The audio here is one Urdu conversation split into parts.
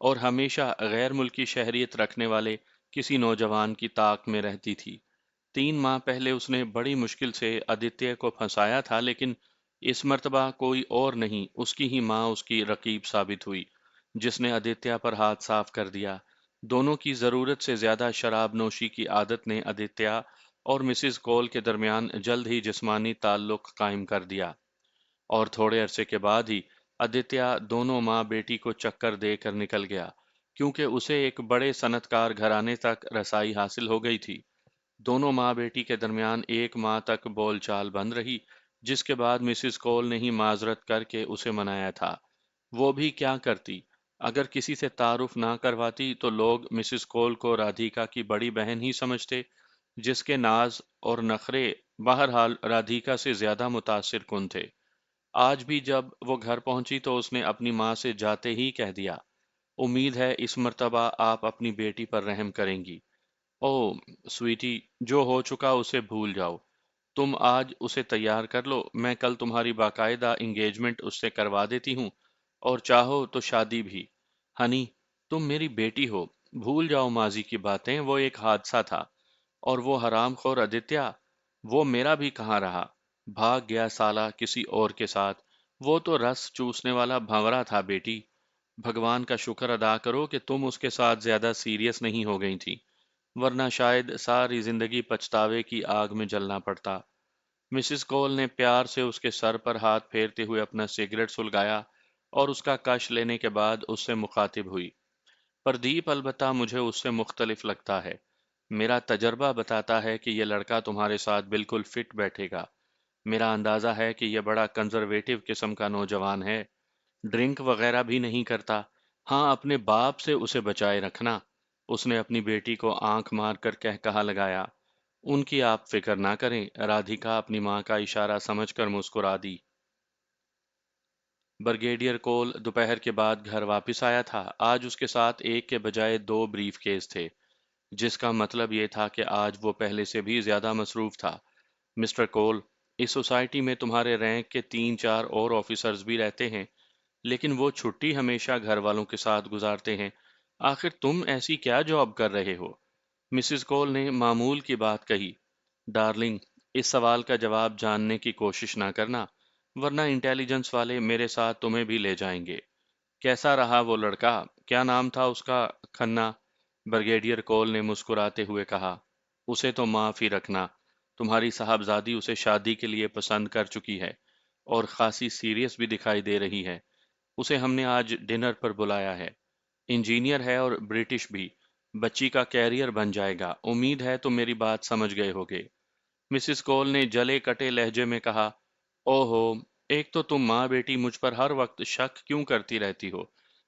اور ہمیشہ غیر ملکی شہریت رکھنے والے کسی نوجوان کی طاق میں رہتی تھی۔ 3 ماہ پہلے اس نے بڑی مشکل سے آدتیہ کو پھنسایا تھا، لیکن اس مرتبہ کوئی اور نہیں، اس کی ہی ماں اس کی رقیب ثابت ہوئی، جس نے آدتیہ پر ہاتھ صاف کر دیا۔ دونوں کی ضرورت سے زیادہ شراب نوشی کی عادت نے آدتیہ اور مسز کول کے درمیان جلد ہی جسمانی تعلق قائم کر دیا، اور تھوڑے عرصے کے بعد ہی آدتیہ دونوں ماں بیٹی کو چکر دے کر نکل گیا، کیونکہ اسے ایک بڑے صنعت کار گھرانے تک رسائی حاصل ہو گئی تھی۔ دونوں ماں بیٹی کے درمیان 1 ماہ تک بول چال بند رہی، جس کے بعد مسز کول نے ہی معذرت کر کے اسے منایا تھا۔ وہ بھی کیا کرتی؟ اگر کسی سے تعارف نہ کرواتی تو لوگ مسز کول کو رادھیکا کی بڑی بہن ہی سمجھتے، جس کے ناز اور نخرے بہرحال رادھیکا سے زیادہ متاثر کن تھے۔ آج بھی جب وہ گھر پہنچی تو اس نے اپنی ماں سے جاتے ہی کہہ دیا، امید ہے اس مرتبہ آپ اپنی بیٹی پر رحم کریں گی۔ او سویٹی، جو ہو چکا اسے بھول جاؤ۔ تم آج اسے تیار کر لو، میں کل تمہاری باقاعدہ انگیجمنٹ اس سے کروا دیتی ہوں، اور چاہو تو شادی بھی۔ ہنی، تم میری بیٹی ہو، بھول جاؤ ماضی کی باتیں، وہ ایک حادثہ تھا۔ اور وہ حرام خور آدتیہ، وہ میرا بھی کہاں رہا، بھاگ گیا سالہ کسی اور کے ساتھ۔ وہ تو رس چوسنے والا بھنورا تھا بیٹی۔ بھگوان کا شکر ادا کرو کہ تم اس کے ساتھ زیادہ سیریس نہیں ہو گئی تھی، ورنہ شاید ساری زندگی پچھتاوے کی آگ میں جلنا پڑتا۔ مسز کول نے پیار سے اس کے سر پر ہاتھ پھیرتے ہوئے اپنا سگریٹ سلگایا، اور اس کا کش لینے کے بعد اس سے مخاطب ہوئی۔ پردیپ، البتہ مجھے اس سے مختلف لگتا ہے۔ میرا تجربہ بتاتا ہے کہ یہ لڑکا تمہارے ساتھ بالکل فٹ بیٹھے گا۔ میرا اندازہ ہے کہ یہ بڑا کنزرویٹو قسم کا نوجوان ہے، ڈرنک وغیرہ بھی نہیں کرتا۔ ہاں، اپنے باپ سے اسے بچائے رکھنا۔ اس نے اپنی بیٹی کو آنکھ مار کر کہا لگایا۔ ان کی آپ فکر نہ کریں، رادھیکا اپنی ماں کا اشارہ سمجھ کر مسکرا دی۔ برگیڈیئر کول دوپہر کے بعد گھر واپس آیا تھا۔ آج اس کے ساتھ ایک کے بجائے 2 بریف کیس تھے، جس کا مطلب یہ تھا کہ آج وہ پہلے سے بھی زیادہ مصروف تھا۔ مسٹر کول، اس سوسائٹی میں تمہارے رینک کے 3 4 اور آفیسرز بھی رہتے ہیں، لیکن وہ چھٹی ہمیشہ گھر والوں کے ساتھ گزارتے ہیں۔ آخر تم ایسی کیا جاب کر رہے ہو؟ مسز کول نے معمول کی بات کہی۔ ڈارلنگ، اس سوال کا جواب جاننے کی کوشش نہ کرنا، ورنہ انٹیلیجنس والے میرے ساتھ تمہیں بھی لے جائیں گے۔ کیسا رہا وہ لڑکا؟ کیا نام تھا اس کا؟ کھنہ؟ بریگیڈیئر کول نے مسکراتے ہوئے کہا۔ اسے تو معاف ہی رکھنا، تمہاری صاحبزادی اسے شادی کے لیے پسند کر چکی ہے، اور خاصی سیریس بھی دکھائی دے رہی ہے۔ اسے ہم نے آج ڈنر پر بلایا ہے۔ انجینئر ہے اور برٹش بھی، بچی کا کیریئر بن جائے گا۔ امید ہے تم میری بات سمجھ گئے ہوگے۔ مسز کول نے جلے کٹے لہجے میں کہا، او ہو، ایک تو تم ماں بیٹی مجھ پر ہر وقت شک کیوں کرتی رہتی ہو؟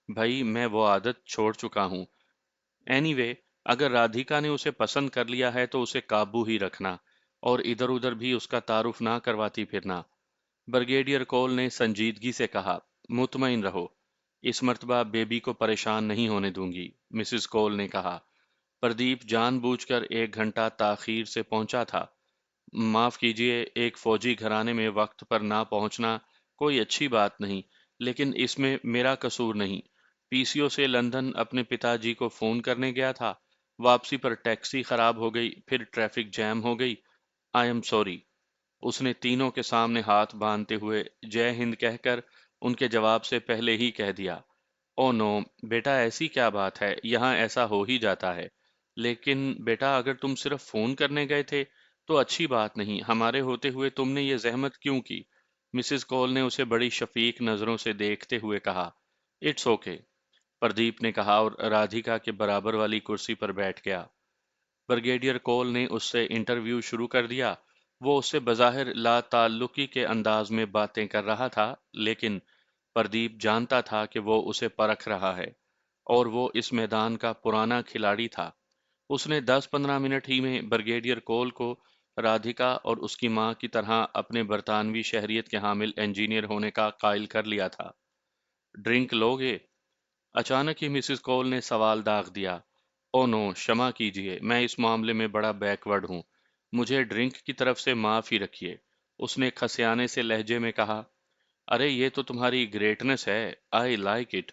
بھائی، میں وہ عادت چھوڑ چکا ہوں۔ اینی وے، اگر رادھیکا نے اسے پسند کر لیا ہے تو اسے قابو ہی رکھنا، اور ادھر ادھر بھی اس کا تعارف نہ کرواتی پھرنا۔ بریگیڈیئر کول نے سنجیدگی سے کہا، مطمئن رہو، اس مرتبہ بیبی کو پریشان نہیں ہونے دوں گی۔ مسز کول نے کہا، پردیپ جان بوجھ کر 1 گھنٹہ تاخیر سے پہنچا تھا۔ معاف کیجئے، ایک فوجی گھرانے میں وقت پر نہ پہنچنا کوئی اچھی بات نہیں، لیکن اس میں میرا قصور نہیں۔ پی سی او سے لندن اپنے پتا جی کو فون کرنے گیا تھا، واپسی پر ٹیکسی خراب ہو گئی، پھر ٹریفک جام ہو گئی۔ I am sorry. اس نے تینوں کے سامنے ہاتھ باندھتے ہوئے جے ہند کہہ کر ان کے جواب سے پہلے ہی کہہ دیا، او نو بیٹا، ایسی کیا بات ہے، یہاں ایسا ہو ہی جاتا ہے۔ لیکن بیٹا، اگر تم صرف فون کرنے گئے تھے تو اچھی بات نہیں، ہمارے ہوتے ہوئے تم نے یہ زحمت کیوں کی؟ مسز کول نے اسے بڑی شفیق نظروں سے دیکھتے ہوئے کہا، اٹس اوکے، پردیپ نے کہا، اور رادھیکا کے برابر والی کرسی پر بیٹھ گیا۔ بریگیڈیئر کول نے اس سے انٹرویو شروع کر دیا۔ وہ اس سے بظاہر لا تعلقی کے انداز میں باتیں کر رہا تھا، لیکن پردیپ جانتا تھا کہ وہ اسے پرکھ رہا ہے، اور وہ اس میدان کا پرانا کھلاڑی تھا۔ اس نے 10 15 منٹ ہی میں بریگیڈیئر کول کو رادھیکا اور اس کی ماں کی طرح اپنے برطانوی شہریت کے حامل انجینئر ہونے کا قائل کر لیا تھا۔ ڈرنک لوگے؟ اچانک ہی مسز کول نے سوال داغ دیا۔ او نو، شمع کیجیے، میں اس معاملے میں بڑا بیکورڈ ہوں، مجھے ڈرنک کی طرف سے معاف ہی رکھیے۔ اس نے کھسیانے سے لہجے میں کہا، ارے یہ تو تمہاری گریٹنس ہے، آئی لائک اٹ،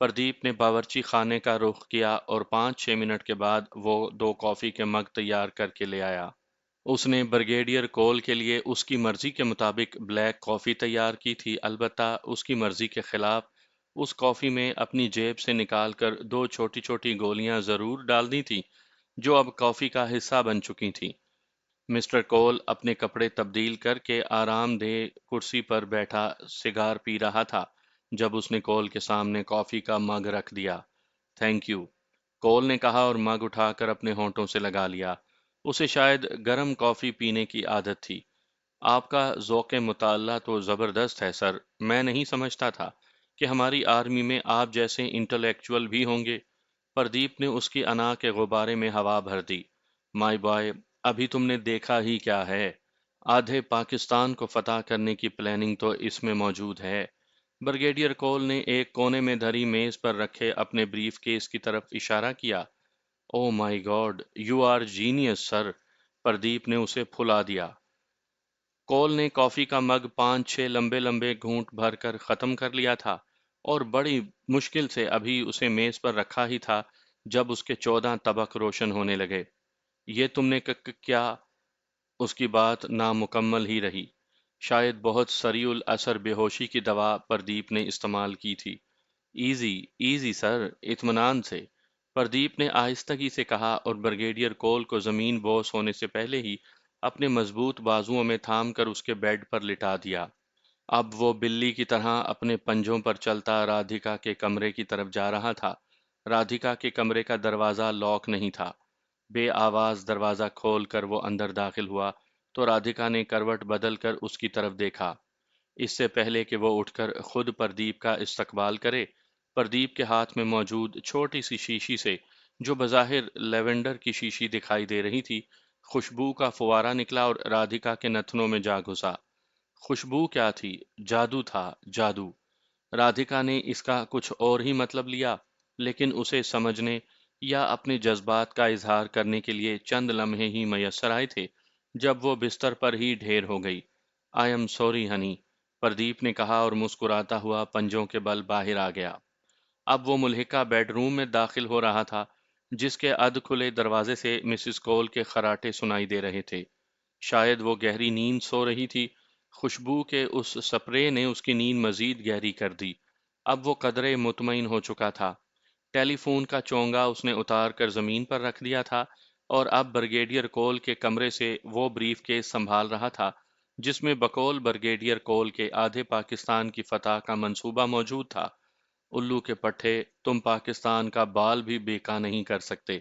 پردیپ نے باورچی خانے کا رخ کیا اور 5-6 منٹ کے بعد وہ 2 کافی کے مگ تیار کر کے لے آیا۔ اس نے بریگیڈیئر کول کے لیے اس کی مرضی کے مطابق بلیک کافی تیار کی تھی، البتہ اس کی مرضی کے خلاف اس کافی میں اپنی جیب سے نکال کر 2 چھوٹی چھوٹی گولیاں ضرور ڈال دی تھیں، جو اب کافی کا حصہ بن چکی تھیں۔ مسٹر کول اپنے کپڑے تبدیل کر کے آرام دہ کرسی پر بیٹھا سگار پی رہا تھا جب اس نے کول کے سامنے کافی کا مگ رکھ دیا۔ تھینک یو، کول نے کہا اور مگ اٹھا کر اپنے ہونٹوں سے لگا لیا۔ اسے شاید گرم کافی پینے کی عادت تھی۔ آپ کا ذوق مطالعہ تو زبردست ہے سر، میں نہیں سمجھتا تھا کہ ہماری آرمی میں آپ جیسے انٹلیکچوئل بھی ہوں گے۔ پردیپ نے اس کی انا کے غبارے میں ہوا بھر دی۔ مائی بوائے، ابھی تم نے دیکھا ہی کیا ہے، آدھے پاکستان کو فتح کرنے کی پلاننگ تو اس میں موجود ہے۔ بریگیڈیئر کول نے ایک کونے میں دھری میز پر رکھے اپنے بریف کیس کی طرف اشارہ کیا۔ او مائی گاڈ، یو آر جینیس سر، پردیپ نے اسے پھلا دیا۔ کول نے کافی کا مگ 5-6 لمبے لمبے گھونٹ بھر کر ختم کر لیا تھا اور بڑی مشکل سے ابھی اسے میز پر رکھا ہی تھا جب اس کے 14 طبق روشن ہونے لگے۔ یہ تم نے کیا؟ اس کی بات نامکمل ہی رہی۔ شاید بہت سریع الاثر بے ہوشی کی دوا پردیپ نے استعمال کی تھی۔ ایزی ایزی سر، اطمینان سے، پردیپ نے آہستگی سے کہا اور بریگیڈیئر کول کو زمین بوس ہونے سے پہلے ہی اپنے مضبوط بازوؤں میں تھام کر اس کے بیڈ پر لٹا دیا۔ اب وہ بلی کی طرح اپنے پنجوں پر چلتا رادھیکا کے کمرے کی طرف جا رہا تھا۔ رادھیکا کے کمرے کا دروازہ لاک نہیں تھا۔ بے آواز دروازہ کھول کر وہ اندر داخل ہوا تو رادھیکا نے کروٹ بدل کر اس کی طرف دیکھا۔ اس سے پہلے کہ وہ اٹھ کر خود پردیپ کا استقبال کرے، پردیپ کے ہاتھ میں موجود چھوٹی سی شیشی سے، جو بظاہر لیونڈر کی شیشی دکھائی دے رہی تھی، خوشبو کا فوارہ نکلا اور رادھیکا کے نتنوں میں جا گھسا۔ خوشبو کیا تھی؟ جادو تھا، جادو۔ رادھیکا نے اس کا کچھ اور ہی مطلب لیا، لیکن اسے سمجھنے یا اپنے جذبات کا اظہار کرنے کے لیے چند لمحے ہی میسر آئے تھے جب وہ بستر پر ہی ڈھیر ہو گئی۔ I am sorry honey, Pradeep نے کہا اور مسکراتا ہوا پنجوں کے بل باہر آ گیا۔ اب وہ ملحقہ بیڈ روم میں داخل ہو رہا تھا، جس کے ادھ کھلے دروازے سے مسز کول کے خراٹے سنائی دے رہے تھے۔ شاید وہ گہری نیند سو رہی تھی۔ خوشبو کے اس سپرے نے اس کی نیند مزید گہری کر دی۔ اب وہ قدرے مطمئن ہو چکا تھا۔ ٹیلی فون کا چونگا اس نے اتار کر زمین پر رکھ دیا تھا اور اب بریگیڈیئر کول کے کمرے سے وہ بریف کیس سنبھال رہا تھا جس میں بقول بریگیڈیئر کول کے آدھے پاکستان کی فتح کا منصوبہ موجود تھا۔ الو کے پٹھے، تم پاکستان کا بال بھی بیکا نہیں کر سکتے۔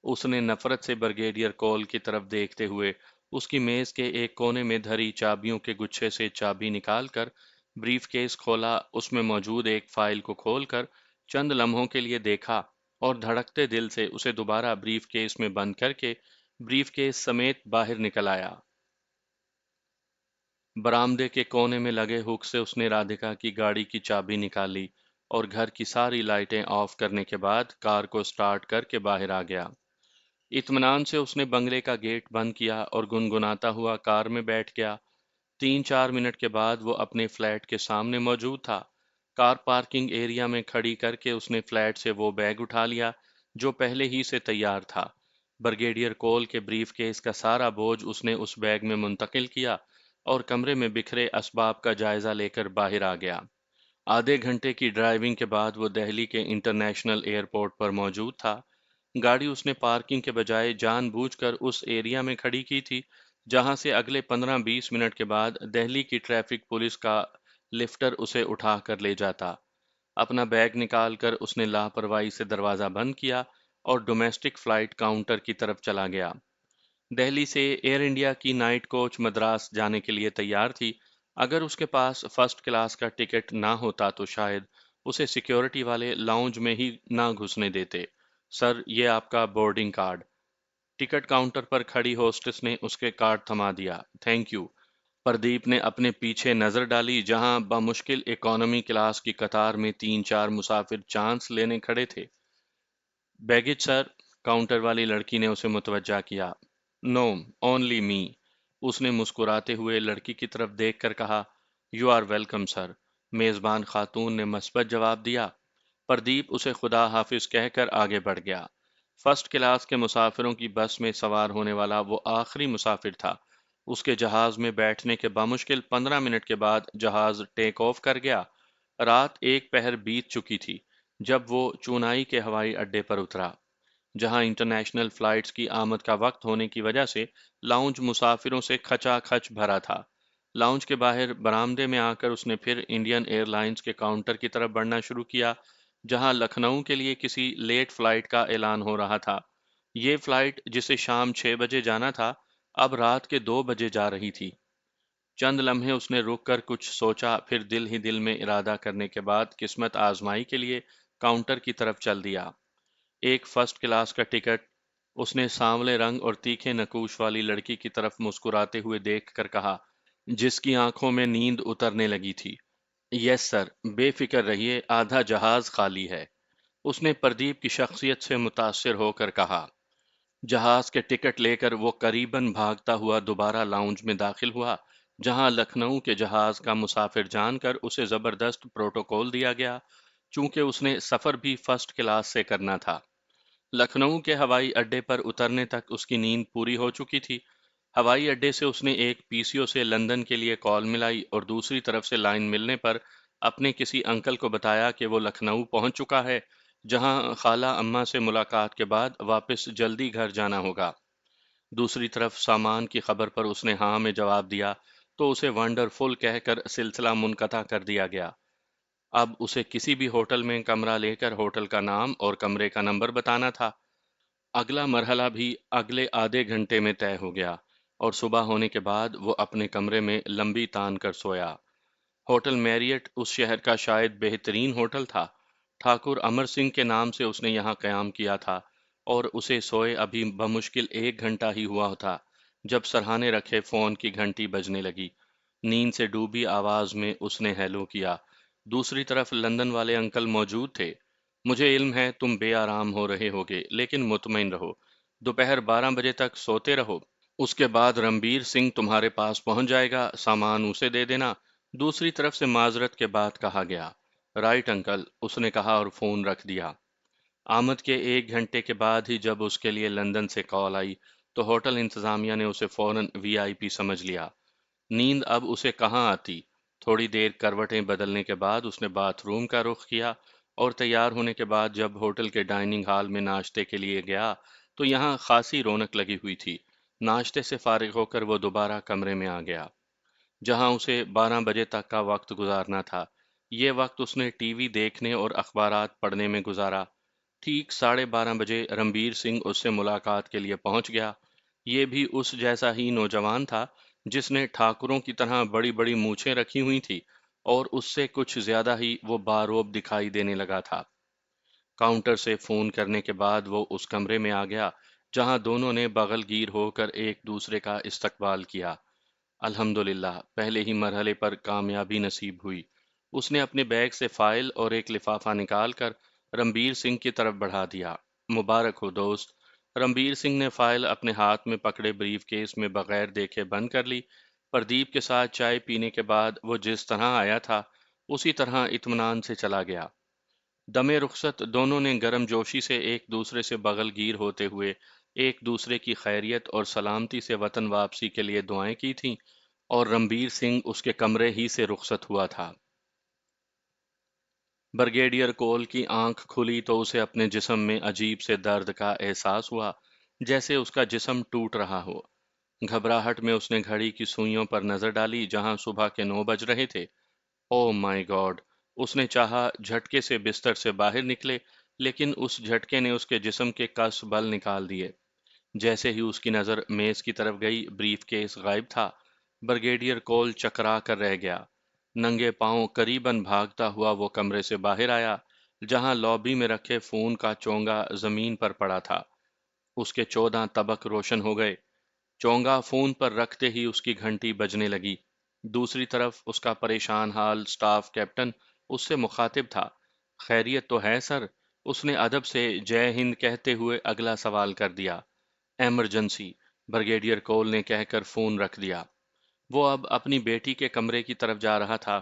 اس نے نفرت سے بریگیڈیئر کول کی طرف دیکھتے ہوئے اس کی میز کے ایک کونے میں دھری چابیوں کے گچھے سے چابی نکال کر بریف کیس کھولا، اس میں موجود ایک فائل کو کھول کر چند لمحوں کے لیے دیکھا اور دھڑکتے دل سے اسے دوبارہ بریف کیس میں بند کر کے بریف کیس سمیت باہر نکل آیا۔ برآمدے کے کونے میں لگے ہک سے اس نے رادھیکا کی گاڑی کی چابی نکالی اور گھر کی ساری لائٹیں آف کرنے کے بعد کار کو سٹارٹ کر کے باہر آ گیا۔ اطمینان سے اس نے بنگلے کا گیٹ بند کیا اور گنگناتا ہوا کار میں بیٹھ گیا۔ 3-4 منٹ کے بعد وہ اپنے فلیٹ کے سامنے موجود تھا۔ کار پارکنگ ایریا میں کھڑی کر کے اس نے فلیٹ سے وہ بیگ اٹھا لیا جو پہلے ہی سے تیار تھا۔ بریگیڈیئر کول کے بریف کیس کا سارا بوجھ اس نے اس بیگ میں منتقل کیا اور کمرے میں بکھرے اسباب کا جائزہ لے کر باہر آ گیا۔ آدھے گھنٹے کی ڈرائیونگ کے بعد وہ دہلی کے انٹرنیشنل ایئرپورٹ پر موجود تھا۔ گاڑی اس نے پارکنگ کے بجائے جان بوجھ کر اس ایریا میں کھڑی کی تھی جہاں سے اگلے 15-20 منٹ کے بعد دہلی کی ٹریفک پولیس کا لفٹر اسے اٹھا کر لے جاتا۔ اپنا بیگ نکال کر اس نے لاپرواہی سے دروازہ بند کیا اور ڈومیسٹک فلائٹ کاؤنٹر کی طرف چلا گیا۔ دہلی سے ایئر انڈیا کی نائٹ کوچ مدراس جانے کے لیے تیار تھی۔ اگر اس کے پاس فرسٹ کلاس کا ٹکٹ نہ ہوتا تو شاید اسے سیکیورٹی والے لاؤنج میں ہی نہ گھسنے دیتے۔ سر، یہ آپ کا بورڈنگ کارڈ۔ ٹکٹ کاؤنٹر پر کھڑی ہوسٹس نے اس کے کارڈ تھما دیا۔ Thank you. پردیپ نے اپنے پیچھے نظر ڈالی جہاں بمشکل اکانومی کلاس کی قطار میں 3-4 مسافر چانس لینے کھڑے تھے۔ بیگیج سر، کاؤنٹر والی لڑکی نے اسے متوجہ کیا۔ نو، اونلی می، اس نے مسکراتے ہوئے لڑکی کی طرف دیکھ کر کہا۔ یو آر ویلکم سر، میزبان خاتون نے مثبت جواب دیا۔ پردیپ اسے خدا حافظ کہہ کر آگے بڑھ گیا۔ فرسٹ کلاس کے مسافروں کی بس میں سوار ہونے والا وہ آخری مسافر تھا۔ اس کے جہاز میں بیٹھنے کے بمشکل 15 منٹ کے بعد جہاز ٹیک آف کر گیا۔ رات ایک پہر بیت چکی تھی جب وہ چونائی کے ہوائی اڈے پر اترا، جہاں انٹرنیشنل فلائٹس کی آمد کا وقت ہونے کی وجہ سے لاؤنج مسافروں سے کھچا کھچ بھرا تھا۔ لاؤنج کے باہر برآمدے میں آ کر اس نے پھر انڈین ایئر لائنز کے کاؤنٹر کی طرف بڑھنا شروع کیا، جہاں لکھنؤ کے لیے کسی لیٹ فلائٹ کا اعلان ہو رہا تھا۔ یہ فلائٹ جسے شام 6 بجے جانا تھا، اب رات کے 2 بجے جا رہی تھی۔ چند لمحے اس نے رک کر کچھ سوچا، پھر دل ہی دل میں ارادہ کرنے کے بعد قسمت آزمائی کے لیے کاؤنٹر کی طرف چل دیا۔ ایک فرسٹ کلاس کا ٹکٹ، اس نے سانولے رنگ اور تیکھے نقوش والی لڑکی کی طرف مسکراتے ہوئے دیکھ کر کہا، جس کی آنکھوں میں نیند اترنے لگی تھی۔ یس سر، بے فکر رہیے، آدھا جہاز خالی ہے۔ اس نے پردیپ کی شخصیت سے متاثر ہو کر کہا۔ جہاز کے ٹکٹ لے کر وہ قریباً بھاگتا ہوا دوبارہ لاؤنج میں داخل ہوا، جہاں لکھنؤ کے جہاز کا مسافر جان کر اسے زبردست پروٹوکول دیا گیا، چونکہ اس نے سفر بھی فرسٹ کلاس سے کرنا تھا۔ لکھنؤ کے ہوائی اڈے پر اترنے تک اس کی نیند پوری ہو چکی تھی۔ ہوائی اڈے سے اس نے ایک پی سی او سے لندن کے لیے کال ملائی اور دوسری طرف سے لائن ملنے پر اپنے کسی انکل کو بتایا کہ وہ لکھنؤ پہنچ چکا ہے، جہاں خالہ اماں سے ملاقات کے بعد واپس جلدی گھر جانا ہوگا۔ دوسری طرف سامان کی خبر پر اس نے ہاں میں جواب دیا تو اسے ونڈرفل کہہ کر سلسلہ منقطع کر دیا گیا۔ اب اسے کسی بھی ہوٹل میں کمرہ لے کر ہوٹل کا نام اور کمرے کا نمبر بتانا تھا۔ اگلا مرحلہ بھی اگلے آدھے گھنٹے میں طے ہو گیا، اور صبح ہونے کے بعد وہ اپنے کمرے میں لمبی تان کر سویا۔ ہوٹل میریٹ اس شہر کا شاید بہترین ہوٹل تھا۔ ٹھاکر امر سنگھ کے نام سے اس نے یہاں قیام کیا تھا، اور اسے سوئے ابھی بمشکل 1 گھنٹہ ہی ہوا تھا جب سرہانے رکھے فون کی گھنٹی بجنے لگی۔ نیند سے ڈوبی آواز میں اس نے ہیلو کیا۔ دوسری طرف لندن والے انکل موجود تھے۔ مجھے علم ہے تم بے آرام ہو رہے ہوگے، لیکن مطمئن رہو، دوپہر 12 بجے تک سوتے رہو۔ اس کے بعد رنبیر سنگھ تمہارے پاس پہنچ جائے گا، سامان اسے دے دینا۔ دوسری طرف سے معذرت کے بعد کہا گیا۔ رائٹ انکل، اس نے کہا اور فون رکھ دیا۔ آمد کے 1 گھنٹے کے بعد ہی جب اس کے لیے لندن سے کال آئی تو ہوٹل انتظامیہ نے اسے فوراً وی آئی پی سمجھ لیا۔ نیند اب اسے کہاں آتی؟ تھوڑی دیر کروٹیں بدلنے کے بعد اس نے باتھ روم کا رخ کیا، اور تیار ہونے کے بعد جب ہوٹل کے ڈائننگ ہال میں ناشتے کے لیے گیا تو یہاں خاصی رونق لگی ہوئی تھی۔ ناشتے سے فارغ ہو کر وہ دوبارہ کمرے میں آ گیا، جہاں اسے 12 بجے تک کا وقت گزارنا تھا۔ یہ وقت اس نے ٹی وی دیکھنے اور اخبارات پڑھنے میں گزارا۔ ٹھیک 12:30 بجے رنبیر سنگھ اس سے ملاقات کے لیے پہنچ گیا۔ یہ بھی اس جیسا ہی نوجوان تھا، جس نے ٹھاکروں کی طرح بڑی بڑی مونچھیں رکھی ہوئی تھی، اور اس سے کچھ زیادہ ہی وہ باروب دکھائی دینے لگا تھا۔ کاؤنٹر سے فون کرنے کے بعد وہ اس کمرے میں آ گیا جہاں دونوں نے بغل گیر ہو کر ایک دوسرے کا استقبال کیا۔ الحمدللہ، پہلے ہی مرحلے پر کامیابی نصیب ہوئی۔ اس نے اپنے بیگ سے فائل اور ایک لفافہ نکال کر رنبیر سنگھ کی طرف بڑھا دیا۔ مبارک ہو دوست۔ رنبیر سنگھ نے فائل اپنے ہاتھ میں پکڑے بریف کیس میں بغیر دیکھے بند کر لی۔ پردیپ کے ساتھ چائے پینے کے بعد وہ جس طرح آیا تھا اسی طرح اطمینان سے چلا گیا۔ دم رخصت دونوں نے گرم جوشی سے ایک دوسرے سے بغل گیر ہوتے ہوئے ایک دوسرے کی خیریت اور سلامتی سے وطن واپسی کے لیے دعائیں کی تھیں، اور رنبیر سنگھ اس کے کمرے ہی سے رخصت ہوا تھا۔ بریگیڈیئر کول کی آنکھ کھلی تو اسے اپنے جسم میں عجیب سے درد کا احساس ہوا، جیسے اس کا جسم ٹوٹ رہا ہو۔ گھبراہٹ میں اس نے گھڑی کی سوئیوں پر نظر ڈالی جہاں صبح کے 9 بج رہے تھے۔ او مائی گاڈ! اس نے چاہا جھٹکے سے بستر سے باہر نکلے، لیکن اس جھٹکے نے اس کے جسم کے کس بل نکال دیے۔ جیسے ہی اس کی نظر میز کی طرف گئی، بریف کیس غائب تھا۔ بریگیڈیئر کول چکرا کر رہ گیا۔ ننگے پاؤں قریباً بھاگتا ہوا وہ کمرے سے باہر آیا، جہاں لابی میں رکھے فون کا چونگا زمین پر پڑا تھا۔ اس کے 14 طبق روشن ہو گئے۔ چونگا فون پر رکھتے ہی اس کی گھنٹی بجنے لگی۔ دوسری طرف اس کا پریشان حال سٹاف کیپٹن اس سے مخاطب تھا۔ خیریت تو ہے سر؟ اس نے ادب سے جے ہند کہتے ہوئے اگلا سوال کر دیا۔ ایمرجنسی، بریگیڈیئر کول نے کہہ کر فون رکھ دیا۔ وہ اب اپنی بیٹی کے کمرے کی طرف جا رہا تھا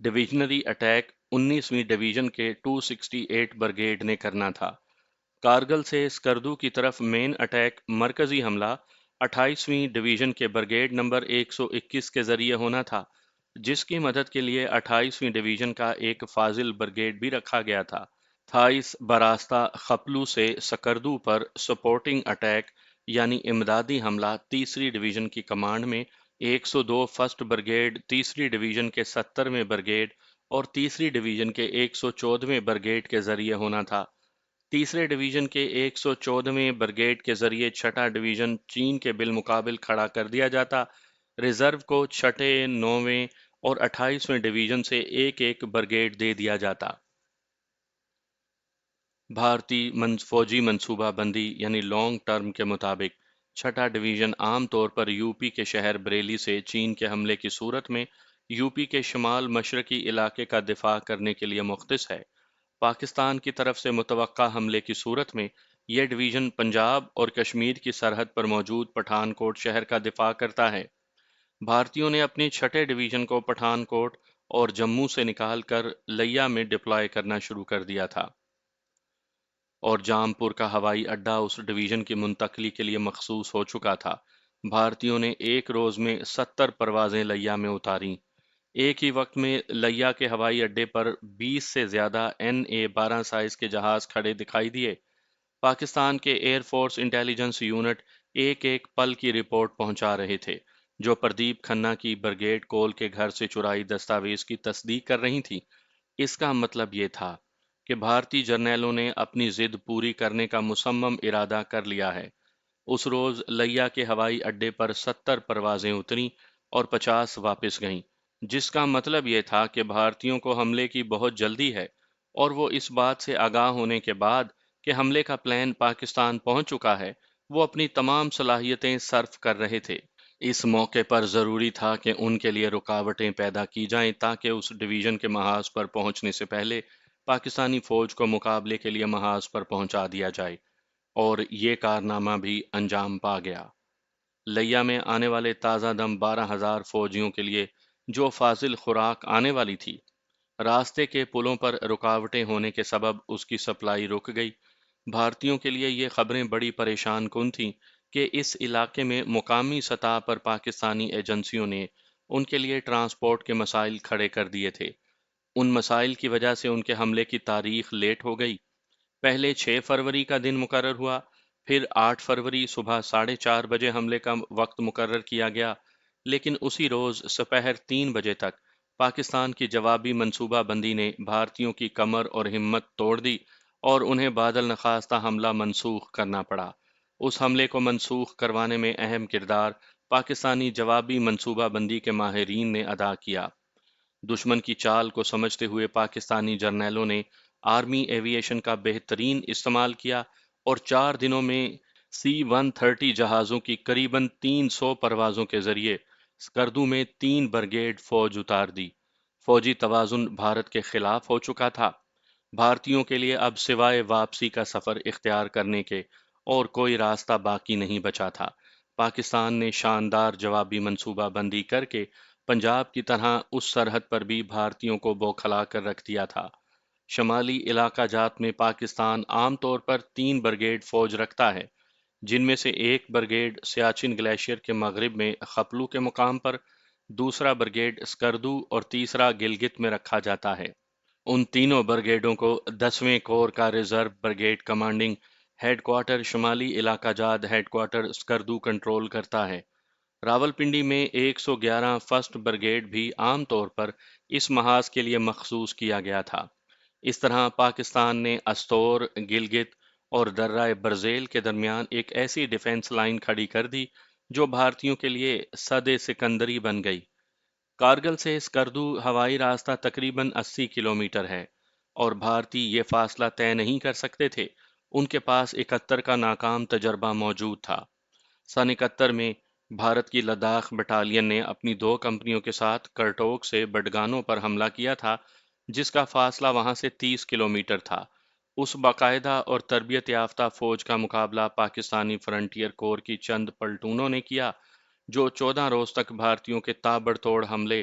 ڈویژنری اٹیک 19ویں ڈویژن کے 268 برگیڈ نے کرنا تھا۔ کارگل سے اسکردو کی طرف مین اٹیک مرکزی حملہ 28ویں ڈویژن کے برگیڈ نمبر 121 کے ذریعے ہونا تھا، جس کی مدد کے لیے 28ویں ڈویژن کا ایک فاضل برگیڈ بھی رکھا گیا تھا۔ تھائیس براستہ خپلو سے سکردو پر سپورٹنگ اٹیک یعنی امدادی حملہ تیسری ڈویژن کی کمانڈ میں 102 فرسٹ برگیڈ، تیسری ڈویژن کے 70ویں برگیڈ اور تیسری ڈویژن کے 114ویں برگیڈ کے ذریعے ہونا تھا۔ تیسرے ڈویژن کے 114ویں برگیڈ کے ذریعے چھٹا ڈویژن چین کے بالمقابل کھڑا کر دیا جاتا، ریزرو کو چھٹے، 9ویں اور 28ویں ڈویژن سے ایک ایک برگیڈ دے دیا جاتا۔ بھارتی فوجی منصوبہ بندی یعنی لانگ ٹرم کے مطابق چھٹا ڈویژن عام طور پر یو پی کے شہر بریلی سے چین کے حملے کی صورت میں یو پی کے شمال مشرقی علاقے کا دفاع کرنے کے لیے مختص ہے۔ پاکستان کی طرف سے متوقع حملے کی صورت میں یہ ڈویژن پنجاب اور کشمیر کی سرحد پر موجود پٹھان کوٹ شہر کا دفاع کرتا ہے۔ بھارتیوں نے اپنے چھٹے ڈویژن کو پٹھان کوٹ اور جموں سے نکال کر لیا میں ڈپلائے کرنا شروع کر دیا تھا، اور جام پور کا ہوائی اڈہ اس ڈویژن کی منتقلی کے لیے مخصوص ہو چکا تھا۔ بھارتیوں نے ایک روز میں 70 پروازیں لیا میں اتاریں۔ ایک ہی وقت میں لیا کے ہوائی اڈے پر 20 سے زیادہ NA-12 سائز کے جہاز کھڑے دکھائی دیے۔ پاکستان کے ایئر فورس انٹیلیجنس یونٹ ایک ایک پل کی رپورٹ پہنچا رہے تھے، جو پردیپ کھنہ کی برگیڈ کول کے گھر سے چرائی دستاویز کی تصدیق کر رہی تھی۔ اس کا مطلب یہ تھا کہ بھارتی جرنیلوں نے اپنی ضد پوری کرنے کا مصمم ارادہ کر لیا ہے۔ اس روز لیا کے ہوائی اڈے پر 70 پروازیں اتریں اور 50 واپس گئیں، جس کا مطلب یہ تھا کہ بھارتیوں کو حملے کی بہت جلدی ہے، اور وہ اس بات سے آگاہ ہونے کے بعد کہ حملے کا پلان پاکستان پہنچ چکا ہے، وہ اپنی تمام صلاحیتیں صرف کر رہے تھے۔ اس موقع پر ضروری تھا کہ ان کے لیے رکاوٹیں پیدا کی جائیں تاکہ اس ڈویژن کے محاذ پر پہنچنے سے پہلے پاکستانی فوج کو مقابلے کے لیے محاذ پر پہنچا دیا جائے، اور یہ کارنامہ بھی انجام پا گیا۔ لیا میں آنے والے تازہ دم 12,000 فوجیوں کے لیے جو فاضل خوراک آنے والی تھی، راستے کے پلوں پر رکاوٹیں ہونے کے سبب اس کی سپلائی رک گئی۔ بھارتیوں کے لیے یہ خبریں بڑی پریشان کن تھیں کہ اس علاقے میں مقامی سطح پر پاکستانی ایجنسیوں نے ان کے لیے ٹرانسپورٹ کے مسائل کھڑے کر دیے تھے۔ ان مسائل کی وجہ سے ان کے حملے کی تاریخ لیٹ ہو گئی۔ پہلے 6 فروری کا دن مقرر ہوا، پھر 8 فروری صبح 4:30 بجے حملے کا وقت مقرر کیا گیا، لیکن اسی روز سپہر 3 بجے تک پاکستان کی جوابی منصوبہ بندی نے بھارتیوں کی کمر اور ہمت توڑ دی اور انہیں بادل نخواستہ حملہ منسوخ کرنا پڑا۔ اس حملے کو منسوخ کروانے میں اہم کردار پاکستانی جوابی منصوبہ بندی کے ماہرین نے ادا کیا۔ دشمن کی چال کو سمجھتے ہوئے پاکستانی جرنیلوں نے آرمی ایوییشن کا بہترین استعمال کیا اور 4 دنوں میں C-130 جہازوں کی قریباً 300 پروازوں کے ذریعے اسکردو میں 3 برگیڈ فوج اتار دی۔ فوجی توازن بھارت کے خلاف ہو چکا تھا۔ بھارتیوں کے لیے اب سوائے واپسی کا سفر اختیار کرنے کے اور کوئی راستہ باقی نہیں بچا تھا۔ پاکستان نے شاندار جوابی منصوبہ بندی کر کے پنجاب کی طرح اس سرحد پر بھی بھارتیوں کو بوکھلا کر رکھ دیا تھا۔ شمالی علاقہ جات میں پاکستان عام طور پر 3 برگیڈ فوج رکھتا ہے، جن میں سے ایک برگیڈ سیاچن گلیشیئر کے مغرب میں خپلو کے مقام پر، دوسرا برگیڈ اسکردو اور تیسرا گلگت میں رکھا جاتا ہے۔ ان تینوں برگیڈوں کو 10ویں کور کا reserve brigade commanding headquarter شمالی علاقہ جات ہیڈ کوارٹر اسکردو کنٹرول کرتا ہے۔ راولپنڈی میں 111 فرسٹ برگیڈ بھی عام طور پر اس محاذ کے لیے مخصوص کیا گیا تھا۔ اس طرح پاکستان نے استور، گلگت اور درہ برزیل کے درمیان ایک ایسی ڈیفنس لائن کھڑی کر دی جو بھارتیوں کے لیے سد سکندری بن گئی۔ کارگل سے اسکردو ہوائی راستہ تقریباً 80 کلومیٹر ہے، اور بھارتی یہ فاصلہ طے نہیں کر سکتے تھے۔ ان کے پاس 71 کا ناکام تجربہ موجود تھا۔ سن 71 میں بھارت کی لداخ بٹالین نے اپنی 2 کمپنیوں کے ساتھ کرٹوک سے بڈگانوں پر حملہ کیا تھا، جس کا فاصلہ وہاں سے 30 کلومیٹر تھا۔ اس باقاعدہ اور تربیت یافتہ فوج کا مقابلہ پاکستانی فرنٹیئر کور کی چند پلٹونوں نے کیا، جو 14 روز تک بھارتیوں کے تابڑ توڑ حملے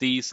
30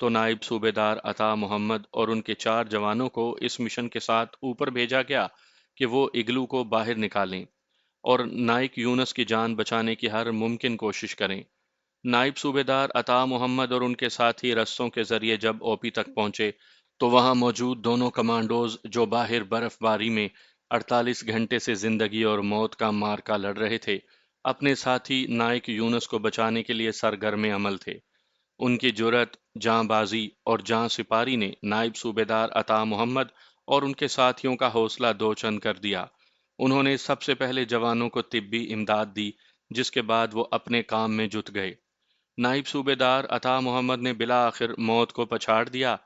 تو نائب صوبیدار عطا محمد اور ان کے 4 جوانوں کو اس مشن کے ساتھ اوپر بھیجا گیا کہ وہ اگلو کو باہر نکالیں اور نائک یونس کی جان بچانے کی ہر ممکن کوشش کریں۔ نائب صوبیدار عطا محمد اور ان کے ساتھی رسوں کے ذریعے جب اوپی تک پہنچے تو وہاں موجود دونوں کمانڈوز جو باہر برف باری میں 48 گھنٹے سے زندگی اور موت کا معرکہ لڑ رہے تھے، اپنے ساتھی نائک یونس کو بچانے کے لیے سرگرم عمل تھے۔ ان کی جرأت، جاں بازی اور جاں سپاری نے نائب صوبیدار عطا محمد اور ان کے ساتھیوں کا حوصلہ دو چند کر دیا۔ انہوں نے سب سے پہلے جوانوں کو طبی امداد دی، جس کے بعد وہ اپنے کام میں جٹ گئے۔ نائب صوبیدار عطا محمد نے بالآخر موت کو پچھاڑ دیا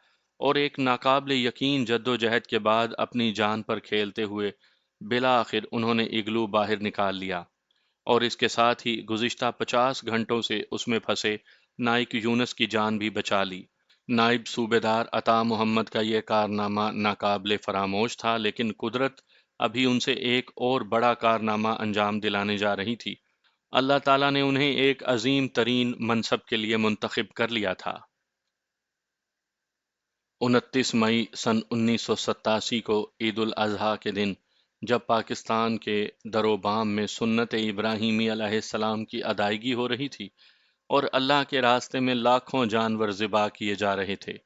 اور ایک ناقابل یقین جدوجہد کے بعد اپنی جان پر کھیلتے ہوئے بالآخر انہوں نے اگلو باہر نکال لیا اور اس کے ساتھ ہی گزشتہ 50 گھنٹوں سے اس میں پھنسے نائک یونس کی جان بھی بچا لی۔ نائب صوبیدار عطا محمد کا یہ کارنامہ ناقابل فراموش تھا، لیکن قدرت ابھی ان سے ایک اور بڑا کارنامہ انجام دلانے جا رہی تھی۔ اللہ تعالیٰ نے انہیں ایک عظیم ترین منصب کے لیے منتخب کر لیا تھا۔ 29 مئی سن 1987 کو عید الاضحیٰ کے دن جب پاکستان کے در و بام میں سنت ابراہیمی علیہ السلام کی ادائیگی ہو رہی تھی اور اللہ کے راستے میں لاکھوں جانور ذبح کیے جا رہے تھے،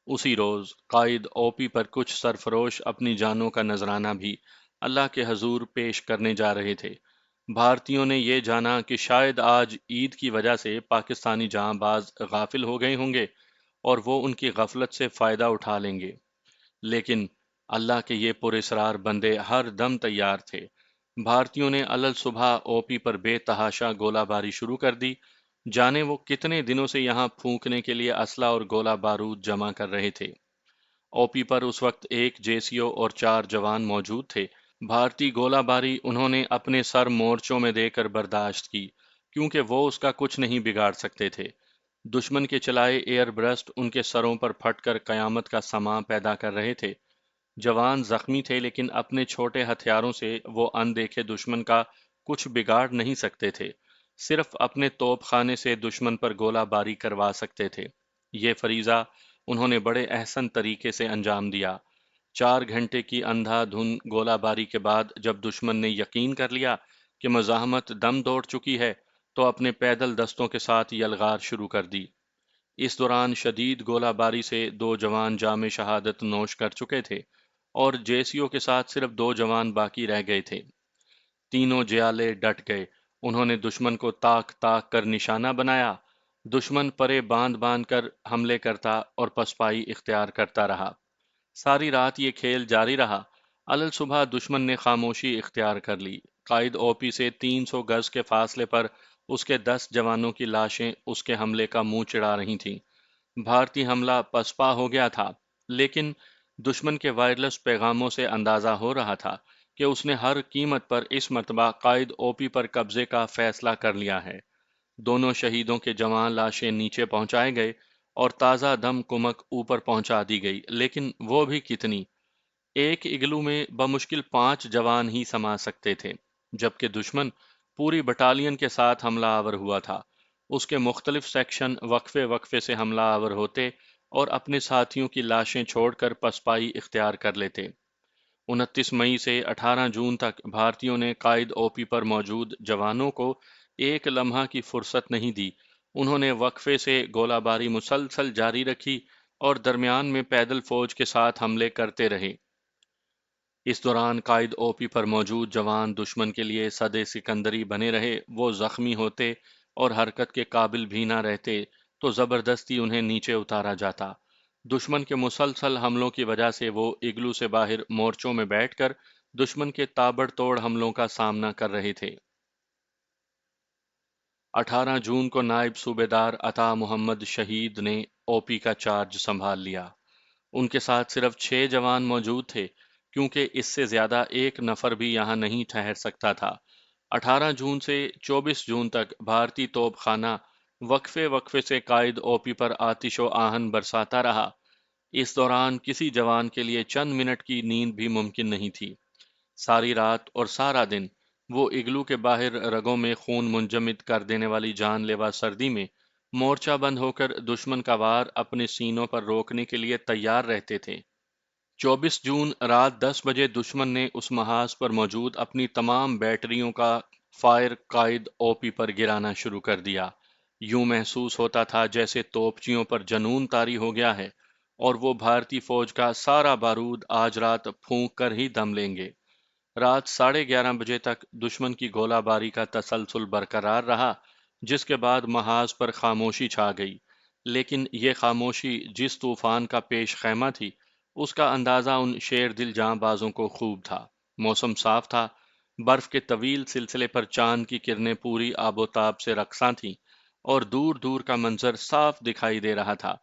اسی روز قائد اوپی پر کچھ سرفروش اپنی جانوں کا نذرانہ بھی اللہ کے حضور پیش کرنے جا رہے تھے۔ بھارتیوں نے یہ جانا کہ شاید آج عید کی وجہ سے پاکستانی جاں باز غافل ہو گئے ہوں گے اور وہ ان کی غفلت سے فائدہ اٹھا لیں گے، لیکن اللہ کے یہ پراسرار بندے ہر دم تیار تھے۔ بھارتیوں نے علل صبح اوپی پر بے تحاشا گولہ باری شروع کر دی، جانے وہ کتنے دنوں سے یہاں پھونکنے کے لیے اسلحہ اور گولہ بارود جمع کر رہے تھے۔ اوپی پر اس وقت ایک جیسیو اور 4 جوان موجود تھے۔ بھارتی گولہ باری انہوں نے اپنے سر مورچوں میں دے کر برداشت کی، کیونکہ وہ اس کا کچھ نہیں بگاڑ سکتے تھے۔ دشمن کے چلائے ایئر برسٹ ان کے سروں پر پھٹ کر قیامت کا سماں پیدا کر رہے تھے۔ جوان زخمی تھے، لیکن اپنے چھوٹے ہتھیاروں سے وہ اندیکھے دشمن کا کچھ بگاڑ نہیں سکتے تھے، صرف اپنے توپ خانے سے دشمن پر گولہ باری کروا سکتے تھے۔ یہ فریضہ انہوں نے بڑے احسن طریقے سے انجام دیا۔ 4 گھنٹے کی اندھا دھند گولہ باری کے بعد جب دشمن نے یقین کر لیا کہ مزاحمت دم توڑ چکی ہے تو اپنے پیدل دستوں کے ساتھ یلغار شروع کر دی۔ اس دوران شدید گولہ باری سے 2 جوان جام شہادت نوش کر چکے تھے اور جیسیو کے ساتھ صرف 2 جوان باقی رہ گئے تھے۔ تینوں جیالے ڈٹ گئے، انہوں نے دشمن کو تاک تاک کر نشانہ بنایا۔ دشمن پرے باندھ باندھ کر حملے کرتا اور پسپائی اختیار کرتا رہا۔ ساری رات یہ کھیل جاری رہا۔ علل صبح دشمن نے خاموشی اختیار کر لی۔ قائد اوپی سے 300 گز کے فاصلے پر اس کے 10 جوانوں کی لاشیں اس کے حملے کا منہ چڑھا رہی تھیں۔ بھارتی حملہ پسپا ہو گیا تھا، لیکن دشمن کے وائرلیس پیغاموں سے اندازہ ہو رہا تھا کہ اس نے ہر قیمت پر اس مرتبہ قائد اوپی پر قبضے کا فیصلہ کر لیا ہے۔ دونوں شہیدوں کے جوان لاشیں نیچے پہنچائے گئے اور تازہ دم کمک اوپر پہنچا دی گئی، لیکن وہ بھی کتنی؟ ایک اگلو میں بمشکل 5 جوان ہی سما سکتے تھے، جبکہ دشمن پوری بٹالین کے ساتھ حملہ آور ہوا تھا۔ اس کے مختلف سیکشن وقفے وقفے سے حملہ آور ہوتے اور اپنے ساتھیوں کی لاشیں چھوڑ کر پسپائی اختیار کر لیتے۔ 29 مئی سے 18 جون تک بھارتیوں نے قائد اوپی پر موجود جوانوں کو ایک لمحہ کی فرصت نہیں دی۔ انہوں نے وقفے سے گولہ باری مسلسل جاری رکھی اور درمیان میں پیدل فوج کے ساتھ حملے کرتے رہے۔ اس دوران قائد اوپی پر موجود جوان دشمن کے لیے سد سکندری بنے رہے۔ وہ زخمی ہوتے اور حرکت کے قابل بھی نہ رہتے تو زبردستی انہیں نیچے اتارا جاتا۔ دشمن کے مسلسل حملوں کی وجہ سے وہ اگلو سے باہر مورچوں میں بیٹھ کر دشمن کے تابڑ توڑ حملوں کا سامنا کر رہے تھے۔ 18 جون کو نائب صوبیدار عطا محمد شہید نے اوپی کا چارج سنبھال لیا۔ ان کے ساتھ صرف 6 جوان موجود تھے، کیونکہ اس سے زیادہ ایک نفر بھی یہاں نہیں ٹھہر سکتا تھا۔ 18 جون سے 24 جون تک بھارتی توپ خانہ وقفے وقفے سے قائد اوپی پر آتش و آہن برساتا رہا۔ اس دوران کسی جوان کے لیے چند منٹ کی نیند بھی ممکن نہیں تھی۔ ساری رات اور سارا دن وہ اگلو کے باہر رگوں میں خون منجمد کر دینے والی جان لیوا سردی میں مورچہ بند ہو کر دشمن کا وار اپنے سینوں پر روکنے کے لیے تیار رہتے تھے۔ 24 جون رات 10 بجے دشمن نے اس محاذ پر موجود اپنی تمام بیٹریوں کا فائر قائد او پی پر گرانا شروع کر دیا۔ یوں محسوس ہوتا تھا جیسے توپچیوں پر جنون طاری ہو گیا ہے اور وہ بھارتی فوج کا سارا بارود آج رات پھونک کر ہی دم لیں گے۔ رات 11:30 بجے تک دشمن کی گولہ باری کا تسلسل برقرار رہا، جس کے بعد محاذ پر خاموشی چھا گئی۔ لیکن یہ خاموشی جس طوفان کا پیش خیمہ تھی، اس کا اندازہ ان شیر دل جاں بازوں کو خوب تھا۔ موسم صاف تھا، برف کے طویل سلسلے پر چاند کی کرنیں پوری آب و تاب سے رقصاں تھیں اور دور دور کا منظر صاف دکھائی دے رہا تھا۔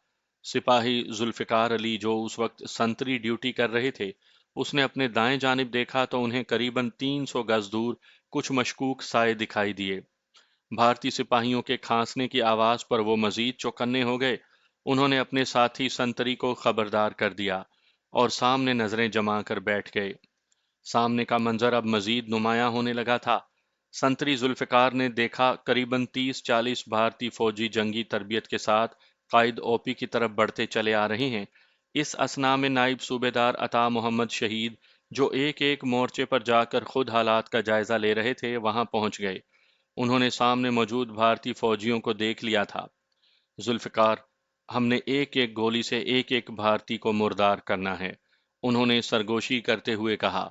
سپاہی ذوالفقار علی جو اس وقت سنتری ڈیوٹی کر رہے تھے، اس نے اپنے دائیں جانب دیکھا تو انہیں قریباً 300 گز دور کچھ مشکوک سائے دکھائی دیے۔ بھارتی سپاہیوں کے کھانسنے کی آواز پر وہ مزید چوکنے ہو گئے۔ انہوں نے اپنے ساتھی سنتری کو خبردار کر دیا اور سامنے نظریں جما کر بیٹھ گئے۔ سامنے کا منظر اب مزید نمایاں ہونے لگا تھا۔ سنتری ذوالفقار نے دیکھا قریباً 30-40 بھارتی فوجی جنگی تربیت کے ساتھ قائد اوپی کی طرف بڑھتے چلے آ رہے ہیں۔ اس اثنا میں نائب صوبیدار عطا محمد شہید، جو ایک ایک مورچے پر جا کر خود حالات کا جائزہ لے رہے تھے، وہاں پہنچ گئے۔ انہوں نے سامنے موجود بھارتی فوجیوں کو دیکھ لیا تھا۔ ذوالفقار، ہم نے ایک ایک گولی سے ایک ایک بھارتی کو مردار کرنا ہے، انہوں نے سرگوشی کرتے ہوئے کہا۔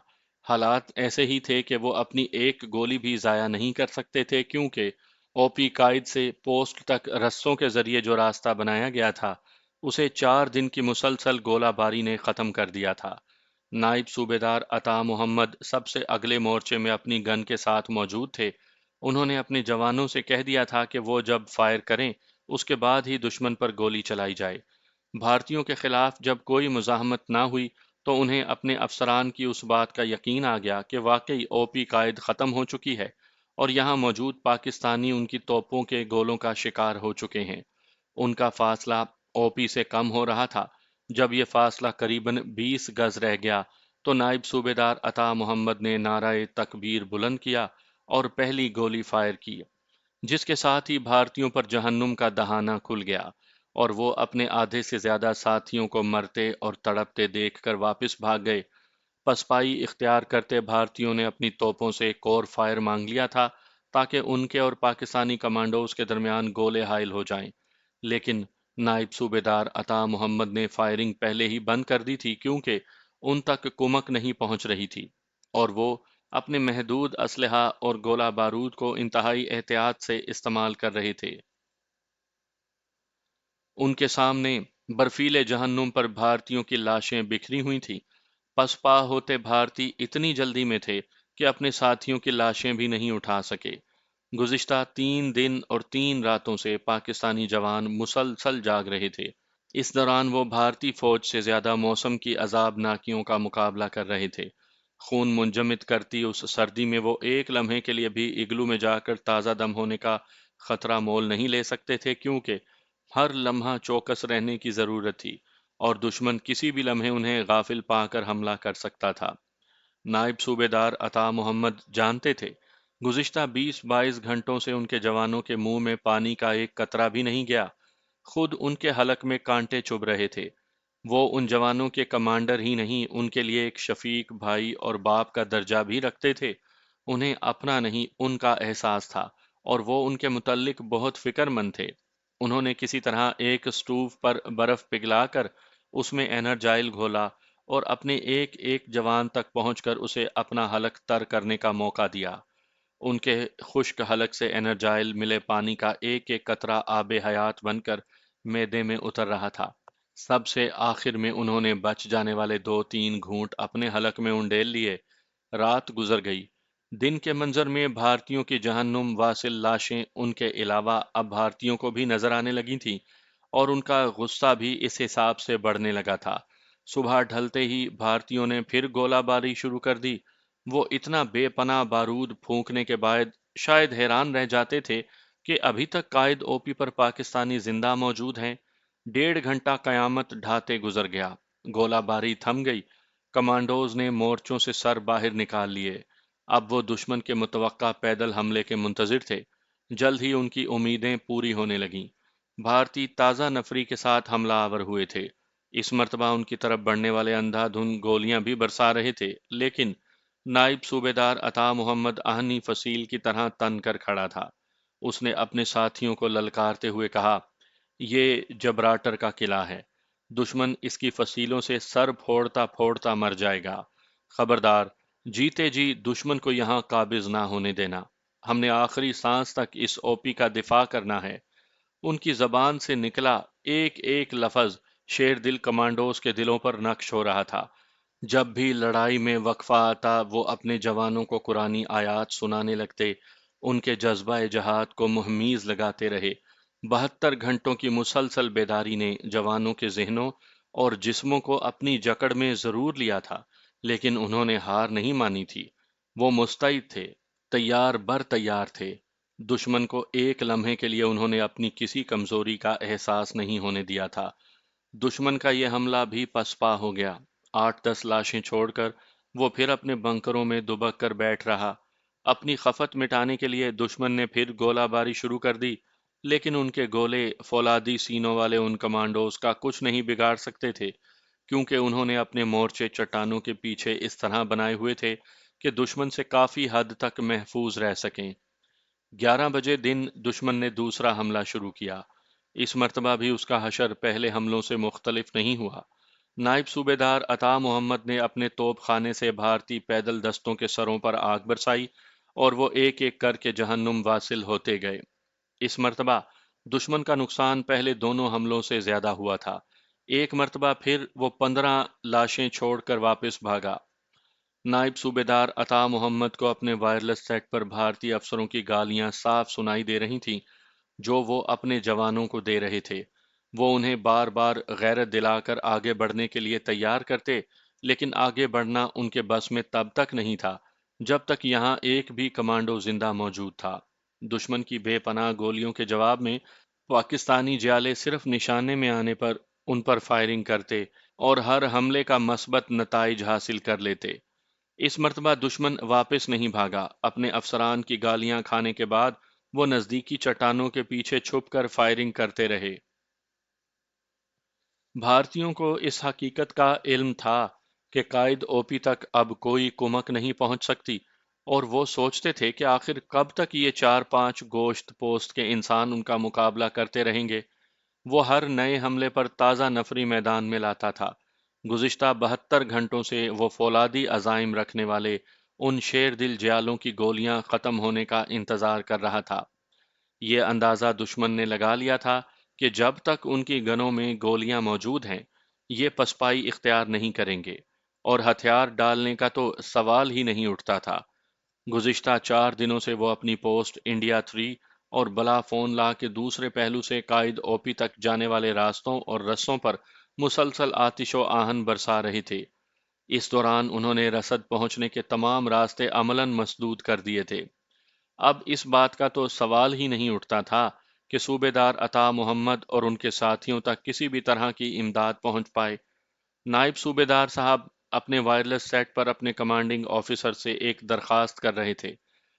حالات ایسے ہی تھے کہ وہ اپنی ایک گولی بھی ضائع نہیں کر سکتے تھے، کیونکہ او پی قائد سے پوسٹ تک رسوں کے ذریعے جو راستہ بنایا گیا تھا، اسے 4 دن کی مسلسل گولہ باری نے ختم کر دیا تھا۔ نائب صوبیدار عطا محمد سب سے اگلے مورچے میں اپنی گن کے ساتھ موجود تھے۔ انہوں نے اپنے جوانوں سے کہہ دیا تھا کہ وہ جب فائر کریں، اس کے بعد ہی دشمن پر گولی چلائی جائے۔ بھارتیوں کے خلاف جب کوئی مزاحمت نہ ہوئی تو انہیں اپنے افسران کی اس بات کا یقین آ گیا کہ واقعی او پی قائد ختم ہو چکی ہے اور یہاں موجود پاکستانی ان کی توپوں کے گولوں کا شکار ہو چکے ہیں۔ ان کا فاصلہ او پی سے کم ہو رہا تھا۔ جب یہ فاصلہ قریباً 20 گز رہ گیا تو نائب صوبیدار عطا محمد نے نعرہ تکبیر بلند کیا اور پہلی گولی فائر کی، جس کے ساتھ ہی بھارتیوں پر جہنم کا دہانہ کھل گیا اور وہ اپنے آدھے سے زیادہ ساتھیوں کو مرتے اور تڑپتے دیکھ کر واپس بھاگ گئے۔ پسپائی اختیار کرتے بھارتیوں نے اپنی توپوں سے ایک اور فائر مانگ لیا تھا تاکہ ان کے اور پاکستانی کمانڈوز کے درمیان گولے حائل ہو جائیں، لیکن نائب صوبیدار عطا محمد نے فائرنگ پہلے ہی بند کر دی تھی، کیونکہ ان تک کمک نہیں پہنچ رہی تھی اور وہ اپنے محدود اسلحہ اور گولہ بارود کو انتہائی احتیاط سے استعمال کر رہے تھے۔ ان کے سامنے برفیلے جہنم پر بھارتیوں کی لاشیں بکھری ہوئی تھیں۔ پسپا ہوتے بھارتی اتنی جلدی میں تھے کہ اپنے ساتھیوں کی لاشیں بھی نہیں اٹھا سکے۔ گزشتہ 3 دن اور 3 راتوں سے پاکستانی جوان مسلسل جاگ رہے تھے۔ اس دوران وہ بھارتی فوج سے زیادہ موسم کی عذاب ناکیوں کا مقابلہ کر رہے تھے۔ خون منجمد کرتی اس سردی میں وہ ایک لمحے کے لیے بھی اگلو میں جا کر تازہ دم ہونے کا خطرہ مول نہیں لے سکتے تھے، کیونکہ ہر لمحہ چوکس رہنے کی ضرورت تھی اور دشمن کسی بھی لمحے انہیں غافل پا کر حملہ کر سکتا تھا۔ نائب صوبیدار عطا محمد جانتے تھے، گزشتہ 20-22 گھنٹوں سے ان کے جوانوں کے منہ میں پانی کا ایک قطرہ بھی نہیں گیا۔ خود ان کے حلق میں کانٹے چبھ رہے تھے۔ وہ ان جوانوں کے کمانڈر ہی نہیں، ان کے لیے ایک شفیق بھائی اور باپ کا درجہ بھی رکھتے تھے۔ انہیں اپنا نہیں، ان کا احساس تھا اور وہ ان کے متعلق بہت فکر مند تھے۔ انہوں نے کسی طرح ایک اسٹوو پر برف پگھلا کر اس میں انرجائل گھولا اور اپنے ایک ایک جوان تک پہنچ کر اسے اپنا حلق تر کرنے کا موقع دیا۔ ان کے خشک حلق سے انرجائل ملے پانی کا ایک ایک قطرہ آب حیات بن کر معدے میں اتر رہا تھا۔ سب سے آخر میں انہوں نے بچ جانے والے 2-3 گھونٹ اپنے حلق میں انڈیل لیے۔ رات گزر گئی۔ دن کے منظر میں بھارتیوں کی جہنم واصل لاشیں ان کے علاوہ اب بھارتیوں کو بھی نظر آنے لگی تھیں اور ان کا غصہ بھی اس حساب سے بڑھنے لگا تھا۔ صبح ڈھلتے ہی بھارتیوں نے پھر گولہ باری شروع کر دی۔ وہ اتنا بے پناہ بارود پھونکنے کے بعد شاید حیران رہ جاتے تھے کہ ابھی تک قائد او پی پر پاکستانی زندہ موجود ہیں۔ 1.5 گھنٹہ قیامت ڈھاتے گزر گیا۔ گولہ باری تھم گئی۔ کمانڈوز نے مورچوں سے سر باہر نکال لیے۔ اب وہ دشمن کے متوقع پیدل حملے کے منتظر تھے۔ جلد ہی ان کی امیدیں پوری ہونے لگیں۔ بھارتی تازہ نفری کے ساتھ حملہ آور ہوئے تھے۔ اس مرتبہ ان کی طرف بڑھنے والے اندھا دھند گولیاں بھی برسا رہے تھے، لیکن نائب صوبیدار عطا محمد آہنی فصیل کی طرح تن کر کھڑا تھا۔ اس نے اپنے ساتھیوں کو للکارتے ہوئے کہا، یہ جبراٹر کا قلعہ ہے، دشمن اس کی فصیلوں سے سر پھوڑتا پھوڑتا مر جائے گا۔ خبردار، جیتے جی دشمن کو یہاں قابض نہ ہونے دینا۔ ہم نے آخری سانس تک اس اوپی کا دفاع کرنا ہے۔ ان کی زبان سے نکلا ایک ایک لفظ شیر دل کمانڈوز کے دلوں پر نقش ہو رہا تھا۔ جب بھی لڑائی میں وقفہ آتا وہ اپنے جوانوں کو قرآنی آیات سنانے لگتے، ان کے جذبہ جہاد کو مہمیز لگاتے رہے۔ 72 گھنٹوں کی مسلسل بیداری نے جوانوں کے ذہنوں اور جسموں کو اپنی جکڑ میں ضرور لیا تھا، لیکن انہوں نے ہار نہیں مانی تھی۔ وہ مستعد تھے، تیار بر تیار تھے۔ دشمن کو ایک لمحے کے لیے انہوں نے اپنی کسی کمزوری کا احساس نہیں ہونے دیا تھا۔ دشمن کا یہ حملہ بھی پسپا ہو گیا۔ 8-10 لاشیں چھوڑ کر وہ پھر اپنے بنکروں میں دبک کر بیٹھ رہا۔ اپنی خفت مٹانے کے لیے دشمن نے پھر گولہ باری شروع کر دی، لیکن ان کے گولے فولادی سینوں والے ان کمانڈوز کا کچھ نہیں بگاڑ سکتے تھے، کیونکہ انہوں نے اپنے مورچے چٹانوں کے پیچھے اس طرح بنائے ہوئے تھے کہ دشمن سے کافی حد تک محفوظ رہ سکیں۔ 11 بجے دن دشمن نے دوسرا حملہ شروع کیا۔ اس مرتبہ بھی اس کا حشر پہلے حملوں سے مختلف نہیں ہوا۔ نائب صوبیدار عطا محمد نے اپنے توپ خانے سے بھارتی پیدل دستوں کے سروں پر آگ برسائی اور وہ ایک ایک کر کے جہنم واصل ہوتے گئے۔ اس مرتبہ دشمن کا نقصان پہلے دونوں حملوں سے زیادہ ہوا تھا۔ ایک مرتبہ پھر وہ 15 لاشیں چھوڑ کر واپس بھاگا۔ نائب صوبیدار عطا محمد کو اپنے وائرلیس سیٹ پر بھارتی افسروں کی گالیاں صاف سنائی دے رہی تھیں، جو وہ اپنے جوانوں کو دے رہے تھے۔ وہ انہیں بار بار غیرت دلا کر آگے بڑھنے کے لیے تیار کرتے، لیکن آگے بڑھنا ان کے بس میں تب تک نہیں تھا جب تک یہاں ایک بھی کمانڈو زندہ موجود تھا۔ دشمن کی بے پناہ گولیوں کے جواب میں پاکستانی جیالے صرف نشانے میں آنے پر ان پر فائرنگ کرتے اور ہر حملے کا مثبت نتائج حاصل کر لیتے۔ اس مرتبہ دشمن واپس نہیں بھاگا۔ اپنے افسران کی گالیاں کھانے کے بعد وہ نزدیکی چٹانوں کے پیچھے چھپ کر فائرنگ کرتے رہے۔ بھارتیوں کو اس حقیقت کا علم تھا کہ قائد اوپی تک اب کوئی کمک نہیں پہنچ سکتی، اور وہ سوچتے تھے کہ آخر کب تک یہ 4-5 گوشت پوست کے انسان ان کا مقابلہ کرتے رہیں گے۔ وہ ہر نئے حملے پر تازہ نفری میدان میں لاتا تھا۔ گزشتہ 72 گھنٹوں سے وہ فولادی عزائم رکھنے والے ان شیر دل جیالوں کی گولیاں ختم ہونے کا انتظار کر رہا تھا۔ یہ اندازہ دشمن نے لگا لیا تھا کہ جب تک ان کی گنوں میں گولیاں موجود ہیں، یہ پسپائی اختیار نہیں کریں گے، اور ہتھیار ڈالنے کا تو سوال ہی نہیں اٹھتا تھا۔ گزشتہ 4 دنوں سے وہ اپنی پوسٹ انڈیا 3 اور بلا فون لا کے دوسرے پہلو سے قائد اوپی تک جانے والے راستوں اور رسوں پر مسلسل آتش و آہن برسا رہے تھے۔ اس دوران انہوں نے رسد پہنچنے کے تمام راستے عملاً مسدود کر دیے تھے۔ اب اس بات کا تو سوال ہی نہیں اٹھتا تھا کہ صوبیدار عطا محمد اور ان کے ساتھیوں تک کسی بھی طرح کی امداد پہنچ پائے۔ نائب صوبیدار صاحب اپنے وائرلیس سیٹ پر اپنے کمانڈنگ آفیسر سے ایک درخواست کر رہے تھے،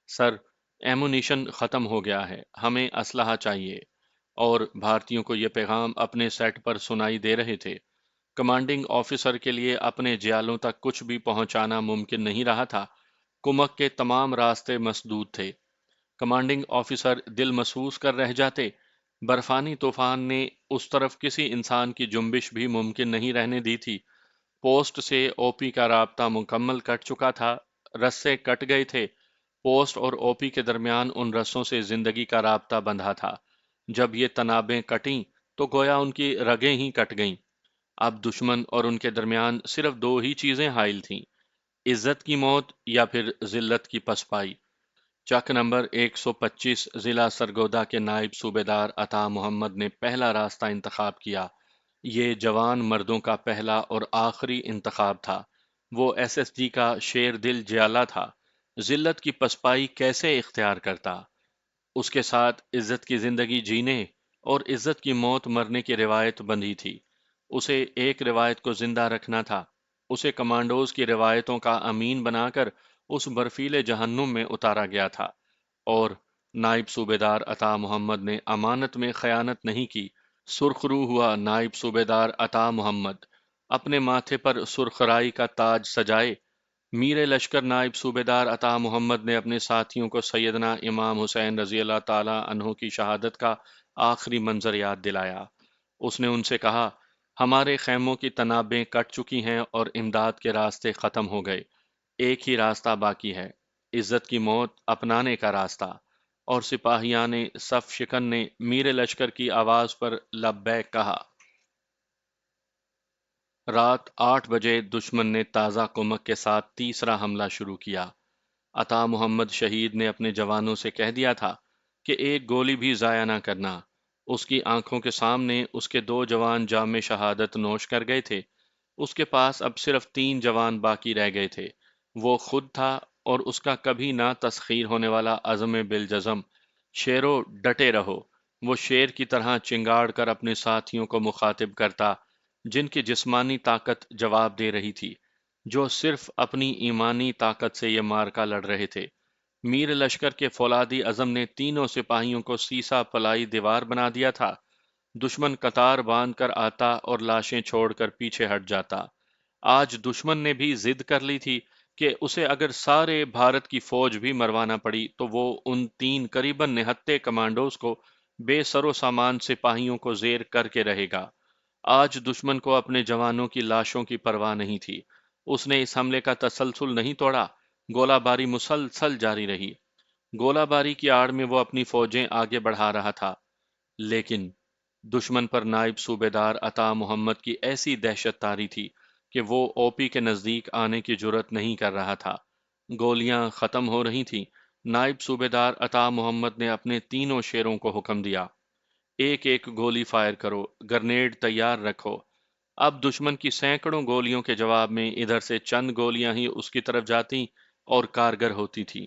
سر، ایمونیشن ختم ہو گیا ہے، ہمیں اسلحہ چاہیے، اور بھارتیوں کو یہ پیغام اپنے سیٹ پر سنائی دے رہے تھے۔ کمانڈنگ آفیسر کے لیے اپنے جیالوں تک کچھ بھی پہنچانا ممکن نہیں رہا تھا۔ کمک کے تمام راستے مسدود تھے۔ کمانڈنگ آفیسر دل محسوس کر رہ جاتے، برفانی طوفان نے اس طرف کسی انسان کی جنبش بھی ممکن نہیں رہنے دی تھی۔ پوسٹ سے او پی کا رابطہ مکمل کٹ چکا تھا، رسے کٹ گئے تھے۔ پوسٹ اور او پی کے درمیان ان رسوں سے زندگی کا رابطہ بندھا تھا۔ جب یہ تنابیں کٹیں تو گویا ان کی رگیں ہی کٹ گئیں۔ اب دشمن اور ان کے درمیان صرف دو ہی چیزیں حائل تھیں، عزت کی موت یا پھر ذلت کی پسپائی۔ چک نمبر 125 ضلع سرگودا کے نائب صوبیدار عطا محمد نے پہلا راستہ انتخاب کیا۔ یہ جوان مردوں کا پہلا اور آخری انتخاب تھا۔ وہ ایس ایس جی کا شیر دل جیالہ تھا۔ ذلت کی پسپائی کیسے اختیار کرتا؟ اس کے ساتھ عزت کی زندگی جینے اور عزت کی موت مرنے کی روایت بندھی تھی۔ اسے ایک روایت کو زندہ رکھنا تھا۔ اسے کمانڈوز کی روایتوں کا امین بنا کر اس برفیلے جہنم میں اتارا گیا تھا، اور نائب صوبیدار عطا محمد نے امانت میں خیانت نہیں کی۔ سرخ رو ہوا نائب صوبیدار عطا محمد، اپنے ماتھے پر سرخرائی کا تاج سجائے۔ میر لشکر نائب صوبیدار عطا محمد نے اپنے ساتھیوں کو سیدنا امام حسین رضی اللہ تعالی عنہ کی شہادت کا آخری منظر یاد دلایا۔ اس نے ان سے کہا، ہمارے خیموں کی تنابیں کٹ چکی ہیں اور امداد کے راستے ختم ہو گئے۔ ایک ہی راستہ باقی ہے، عزت کی موت اپنانے کا راستہ۔ اور سپاہیان صف شکن نے میر لشکر کی آواز پر لبیک کہا۔ رات 8 بجے دشمن نے تازہ کمک کے ساتھ تیسرا حملہ شروع کیا۔ عطا محمد شہید نے اپنے جوانوں سے کہہ دیا تھا کہ ایک گولی بھی ضائع نہ کرنا۔ اس کی آنکھوں کے سامنے اس کے 2 جوان جام شہادت نوش کر گئے تھے۔ اس کے پاس اب صرف 3 جوان باقی رہ گئے تھے۔ وہ خود تھا اور اس کا کبھی نہ تسخیر ہونے والا عزم بالجزم۔ شیرو ڈٹے رہو، وہ شیر کی طرح چنگاڑ کر اپنے ساتھیوں کو مخاطب کرتا، جن کی جسمانی طاقت جواب دے رہی تھی، جو صرف اپنی ایمانی طاقت سے یہ معرکہ لڑ رہے تھے۔ میر لشکر کے فولادی عزم نے تینوں سپاہیوں کو سیسا پلائی دیوار بنا دیا تھا۔ دشمن قطار باندھ کر آتا اور لاشیں چھوڑ کر پیچھے ہٹ جاتا۔ آج دشمن نے بھی ضد کر لی تھی کہ اسے اگر سارے بھارت کی فوج بھی مروانا پڑی تو وہ ان 3 قریباً نہتے کمانڈوز کو بے سر و سامان سپاہیوں کو زیر کر کے رہے گا۔ آج دشمن کو اپنے جوانوں کی لاشوں کی پرواہ نہیں تھی۔ اس نے اس حملے کا تسلسل نہیں توڑا، گولہ باری مسلسل جاری رہی۔ گولہ باری کی آڑ میں وہ اپنی فوجیں آگے بڑھا رہا تھا، لیکن دشمن پر نائب صوبیدار عطا محمد کی ایسی دہشت طاری تھی کہ وہ اوپی کے نزدیک آنے کی جرت نہیں کر رہا تھا۔ گولیاں ختم ہو رہی تھیں۔ نائب صوبیدار عطا محمد نے اپنے تینوں شیروں کو حکم دیا، ایک ایک گولی فائر کرو، گرنیڈ تیار رکھو۔ اب دشمن کی سینکڑوں گولیوں کے جواب میں ادھر سے چند گولیاں ہی اس کی طرف جاتی اور کارگر ہوتی تھی۔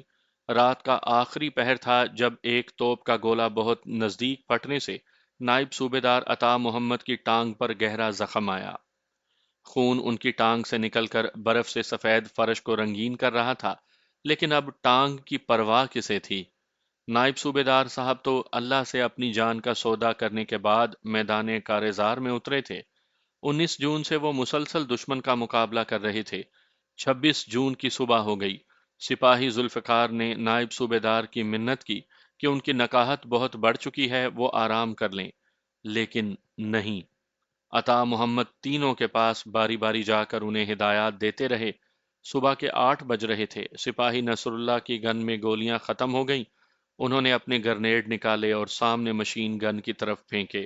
رات کا آخری پہر تھا جب ایک توپ کا گولہ بہت نزدیک پھٹنے سے نائب صوبیدار عطا محمد کی ٹانگ پر گہرا زخم آیا۔ خون ان کی ٹانگ سے نکل کر برف سے سفید فرش کو رنگین کر رہا تھا، لیکن اب ٹانگ کی پرواہ کسے تھی؟ نائب صوبیدار صاحب تو اللہ سے اپنی جان کا سودا کرنے کے بعد میدان کارزار میں اترے تھے۔ 19 جون سے وہ مسلسل دشمن کا مقابلہ کر رہے تھے۔ 26 جون کی صبح ہو گئی۔ سپاہی ذوالفقار نے نائب صوبیدار کی منت کی کہ ان کی نکاہت بہت بڑھ چکی ہے، وہ آرام کر لیں، لیکن نہیں۔ عطا محمد تینوں کے پاس باری باری جا کر انہیں ہدایات دیتے رہے۔ صبح کے 8 بج رہے تھے۔ سپاہی نصر اللہ کی گن میں گولیاں ختم ہو گئیں۔ انہوں نے اپنے گرنیڈ نکالے اور سامنے مشین گن کی طرف پھینکے۔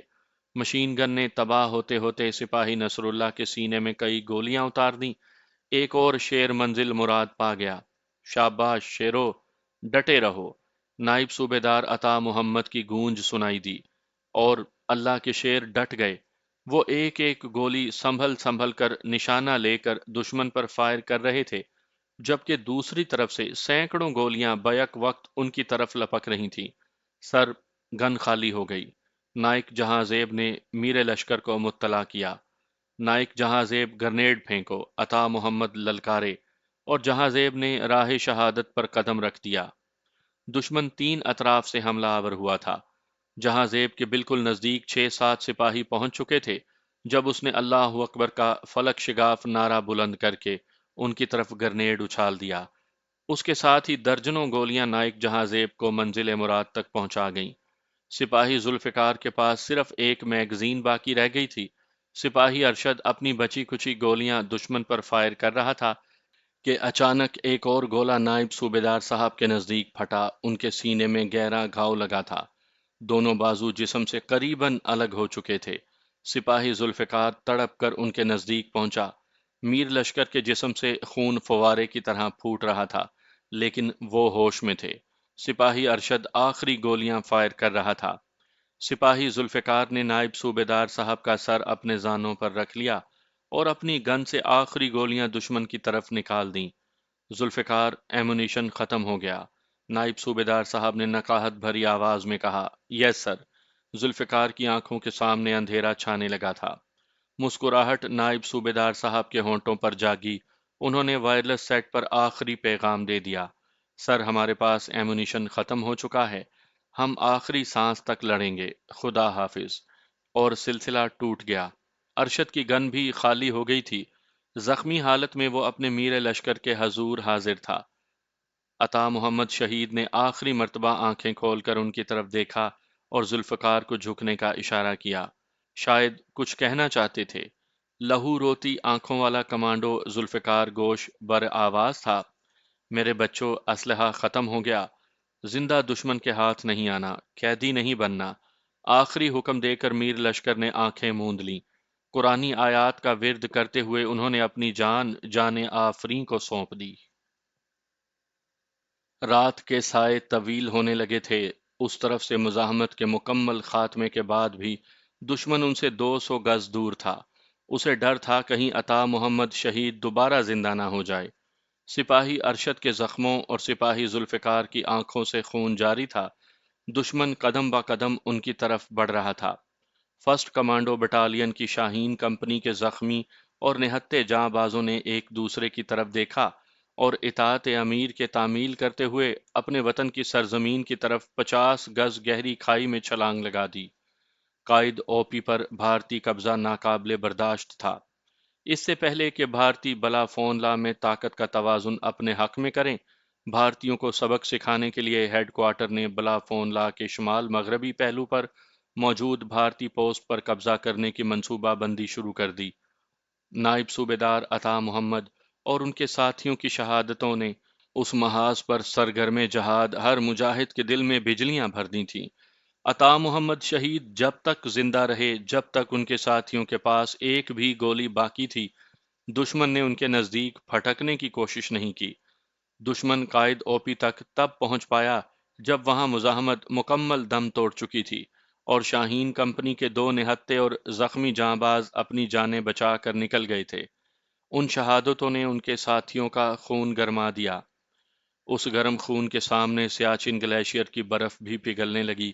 مشین گن نے تباہ ہوتے ہوتے سپاہی نصر اللہ کے سینے میں کئی گولیاں اتار دیں۔ ایک اور شیر منزل مراد پا گیا۔ شاباش شیرو، ڈٹے رہو۔ نائب صوبیدار عطا محمد کی گونج سنائی دی، اور اللہ کے شیر ڈٹ گئے۔ وہ ایک ایک گولی سنبھل سنبھل کر نشانہ لے کر دشمن پر فائر کر رہے تھے، جبکہ دوسری طرف سے سینکڑوں گولیاں بیک وقت ان کی طرف لپک رہی تھیں۔ سر گن خالی ہو گئی۔ نائک جہاں زیب نے میر لشکر کو مطلع کیا۔ نائک جہاں زیب گرنیڈ پھینکو، عطا محمد للکارے، اور جہاں زیب نے راہ شہادت پر قدم رکھ دیا۔ دشمن 3 اطراف سے حملہ آور ہوا تھا۔ جہاں زیب کے بالکل نزدیک 6-7 سپاہی پہنچ چکے تھے جب اس نے اللہ اکبر کا فلک شگاف نعرہ بلند کر کے ان کی طرف گرنیڈ اچھال دیا۔ اس کے ساتھ ہی درجنوں گولیاں نائک جہاں زیب کو منزل مراد تک پہنچا گئیں۔ سپاہی ذوالفقار کے پاس صرف ایک میگزین باقی رہ گئی تھی۔ سپاہی ارشد اپنی بچی کچی گولیاں دشمن پر فائر کر رہا تھا کہ اچانک ایک اور گولہ نائب صوبیدار صاحب کے نزدیک پھٹا۔ ان کے سینے میں گہرا گھاؤ لگا تھا۔ دونوں بازو جسم سے قریباً الگ ہو چکے تھے۔ سپاہی ذوالفقار تڑپ کر ان کے نزدیک پہنچا۔ میر لشکر کے جسم سے خون فوارے کی طرح پھوٹ رہا تھا، لیکن وہ ہوش میں تھے۔ سپاہی ارشد آخری گولیاں فائر کر رہا تھا۔ سپاہی ذوالفقار نے نائب صوبیدار صاحب کا سر اپنے زانوں پر رکھ لیا اور اپنی گن سے آخری گولیاں دشمن کی طرف نکال دیں۔ ذوالفقار، ایمونیشن ختم ہو گیا۔ نائب صوبیدار صاحب نے نقاہت بھری آواز میں کہا، یس سر۔ ذوالفقار کی آنکھوں کے سامنے اندھیرا چھانے لگا تھا۔ مسکراہٹ نائب صوبیدار صاحب کے ہونٹوں پر جاگی۔ انہوں نے وائرلیس سیٹ پر آخری پیغام دے دیا، سر ہمارے پاس ایمونیشن ختم ہو چکا ہے۔ ہم آخری سانس تک لڑیں گے، خدا حافظ۔ اور سلسلہ ٹوٹ گیا۔ ارشد کی گن بھی خالی ہو گئی تھی۔ زخمی حالت میں وہ اپنے میر لشکر کے حضور حاضر تھا۔ عطا محمد شہید نے آخری مرتبہ آنکھیں کھول کر ان کی طرف دیکھا اور ذوالفقار کو جھکنے کا اشارہ کیا۔ شاید کچھ کہنا چاہتے تھے۔ لہو روتی آنکھوں والا کمانڈو ذوالفقار گوش بر آواز تھا: میرے بچوں، اسلحہ ختم ہو گیا۔ زندہ دشمن کے ہاتھ نہیں آنا، قیدی نہیں بننا۔ آخری حکم دے کر میر لشکر نے آنکھیں موند لیں۔ قرآنی آیات کا ورد کرتے ہوئے انہوں نے اپنی جان آفریں کو سونپ دی۔ رات کے سائے طویل ہونے لگے تھے۔ اس طرف سے مزاحمت کے مکمل خاتمے کے بعد بھی دشمن ان سے 200 گز دور تھا۔ اسے ڈر تھا کہیں عطا محمد شہید دوبارہ زندہ نہ ہو جائے۔ سپاہی ارشد کے زخموں اور سپاہی ذوالفقار کی آنکھوں سے خون جاری تھا۔ دشمن قدم با قدم ان کی طرف بڑھ رہا تھا۔ فرسٹ کمانڈو بٹالین کی شاہین کمپنی کے زخمی اور نہتے جاں بازوں نے ایک دوسرے کی طرف دیکھا اور اطاعت امیر کے تعمیل کرتے ہوئے اپنے وطن کی سرزمین کی طرف 50 گز گہری کھائی میں چھلانگ لگا دی۔ قائد او پی پر بھارتی قبضہ ناقابل برداشت تھا۔ اس سے پہلے کہ بھارتی بلا فون لا میں طاقت کا توازن اپنے حق میں کریں، بھارتیوں کو سبق سکھانے کے لیے ہیڈ کوارٹر نے بلا فون لا کے شمال مغربی پہلو پر موجود بھارتی پوسٹ پر قبضہ کرنے کی منصوبہ بندی شروع کر دی۔ نائب صوبیدار عطا محمد اور ان کے ساتھیوں کی شہادتوں نے اس محاذ پر سرگرم جہاد ہر مجاہد کے دل میں بجلیاں بھر دی تھیں۔ عطا محمد شہید جب تک زندہ رہے، جب تک ان کے ساتھیوں کے پاس ایک بھی گولی باقی تھی، دشمن نے ان کے نزدیک پھٹکنے کی کوشش نہیں کی۔ دشمن قائد او پی تک تب پہنچ پایا جب وہاں مزاحمت مکمل دم توڑ چکی تھی اور شاہین کمپنی کے 2 نہتے اور زخمی جاں باز اپنی جانیں بچا کر نکل گئے تھے۔ ان شہادتوں نے ان کے ساتھیوں کا خون گرما دیا۔ اس گرم خون کے سامنے سیاچن گلیشیئر کی برف بھی پگھلنے لگی۔